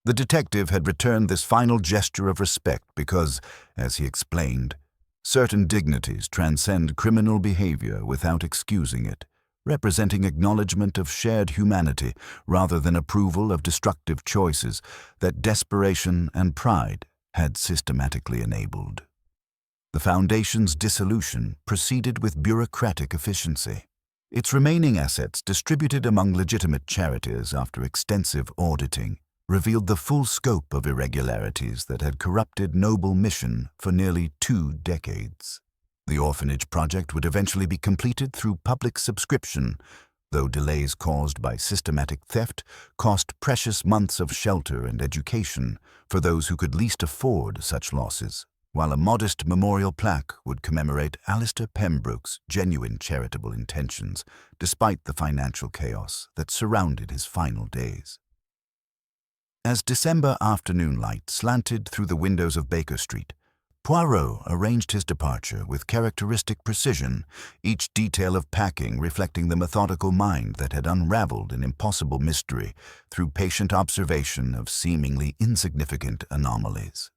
The detective had returned this final gesture of respect because, as he explained, certain dignities transcend criminal behavior without excusing it, representing acknowledgement of shared humanity rather than approval of destructive choices that desperation and pride had systematically enabled. The Foundation's dissolution proceeded with bureaucratic efficiency. Its remaining assets, distributed among legitimate charities after extensive auditing, revealed the full scope of irregularities that had corrupted noble mission for nearly 2 decades. The orphanage project would eventually be completed through public subscription, though delays caused by systematic theft cost precious months of shelter and education for those who could least afford such losses, while a modest memorial plaque would commemorate Alistair Pembroke's genuine charitable intentions despite the financial chaos that surrounded his final days. As December afternoon light slanted through the windows of Baker Street, Poirot arranged his departure with characteristic precision, each detail of packing reflecting the methodical mind that had unraveled an impossible mystery through patient observation of seemingly insignificant anomalies.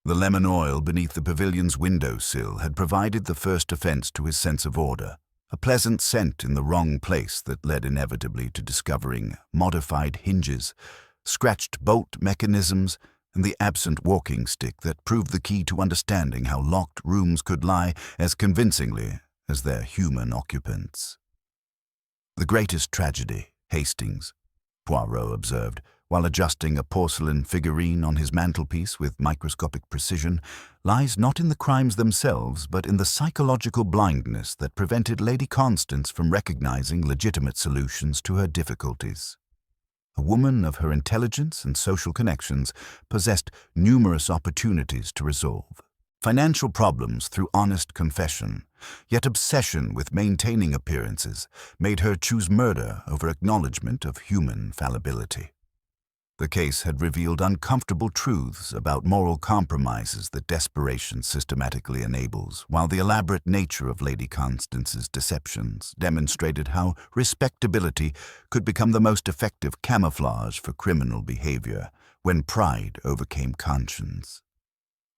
The lemon oil beneath the pavilion's window-sill had provided the first offense to his sense of order, a pleasant scent in the wrong place that led inevitably to discovering modified hinges, scratched bolt mechanisms, and the absent walking stick that proved the key to understanding how locked rooms could lie as convincingly as their human occupants. The greatest tragedy, Hastings, Poirot observed, while adjusting a porcelain figurine on his mantelpiece with microscopic precision, lies not in the crimes themselves but in the psychological blindness that prevented Lady Constance from recognizing legitimate solutions to her difficulties. A woman of her intelligence and social connections possessed numerous opportunities to resolve financial problems through honest confession, yet obsession with maintaining appearances made her choose murder over acknowledgement of human fallibility. The case had revealed uncomfortable truths about moral compromises that desperation systematically enables, while the elaborate nature of Lady Constance's deceptions demonstrated how respectability could become the most effective camouflage for criminal behavior when pride overcame conscience.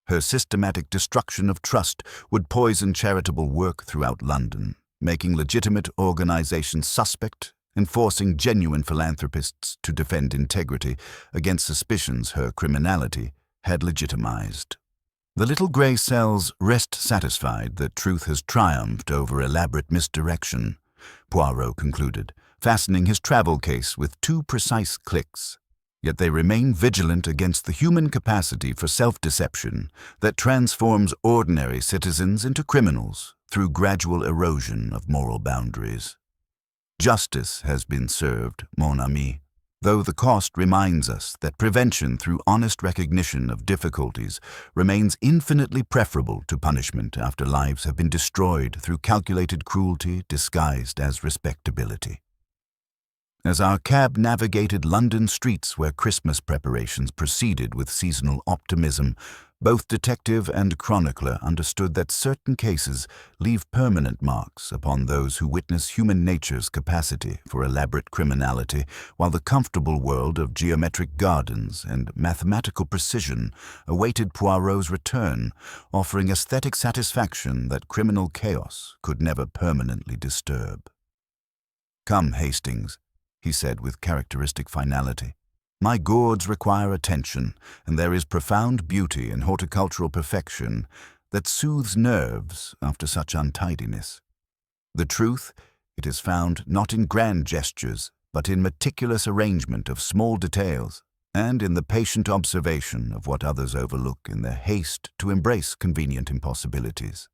Her systematic destruction of trust would poison charitable work throughout London, making legitimate organizations suspect and forcing genuine philanthropists to defend integrity against suspicions her criminality had legitimized. The little grey cells rest satisfied that truth has triumphed over elaborate misdirection, Poirot concluded, fastening his travel case with 2 precise clicks. Yet they remain vigilant against the human capacity for self-deception that transforms ordinary citizens into criminals through gradual erosion of moral boundaries. Justice has been served, mon ami, though the cost reminds us that prevention through honest recognition of difficulties remains infinitely preferable to punishment after lives have been destroyed through calculated cruelty disguised as respectability. As our cab navigated London streets where Christmas preparations proceeded with seasonal optimism, both detective and chronicler understood that certain cases leave permanent marks upon those who witness human nature's capacity for elaborate criminality, while the comfortable world of geometric gardens and mathematical precision awaited Poirot's return, offering aesthetic satisfaction that criminal chaos could never permanently disturb. "Come, Hastings," he said with characteristic finality. "My gourds require attention, and there is profound beauty in horticultural perfection that soothes nerves after such untidiness. The truth, it is found not in grand gestures, but in meticulous arrangement of small details, and in the patient observation of what others overlook in their haste to embrace convenient impossibilities."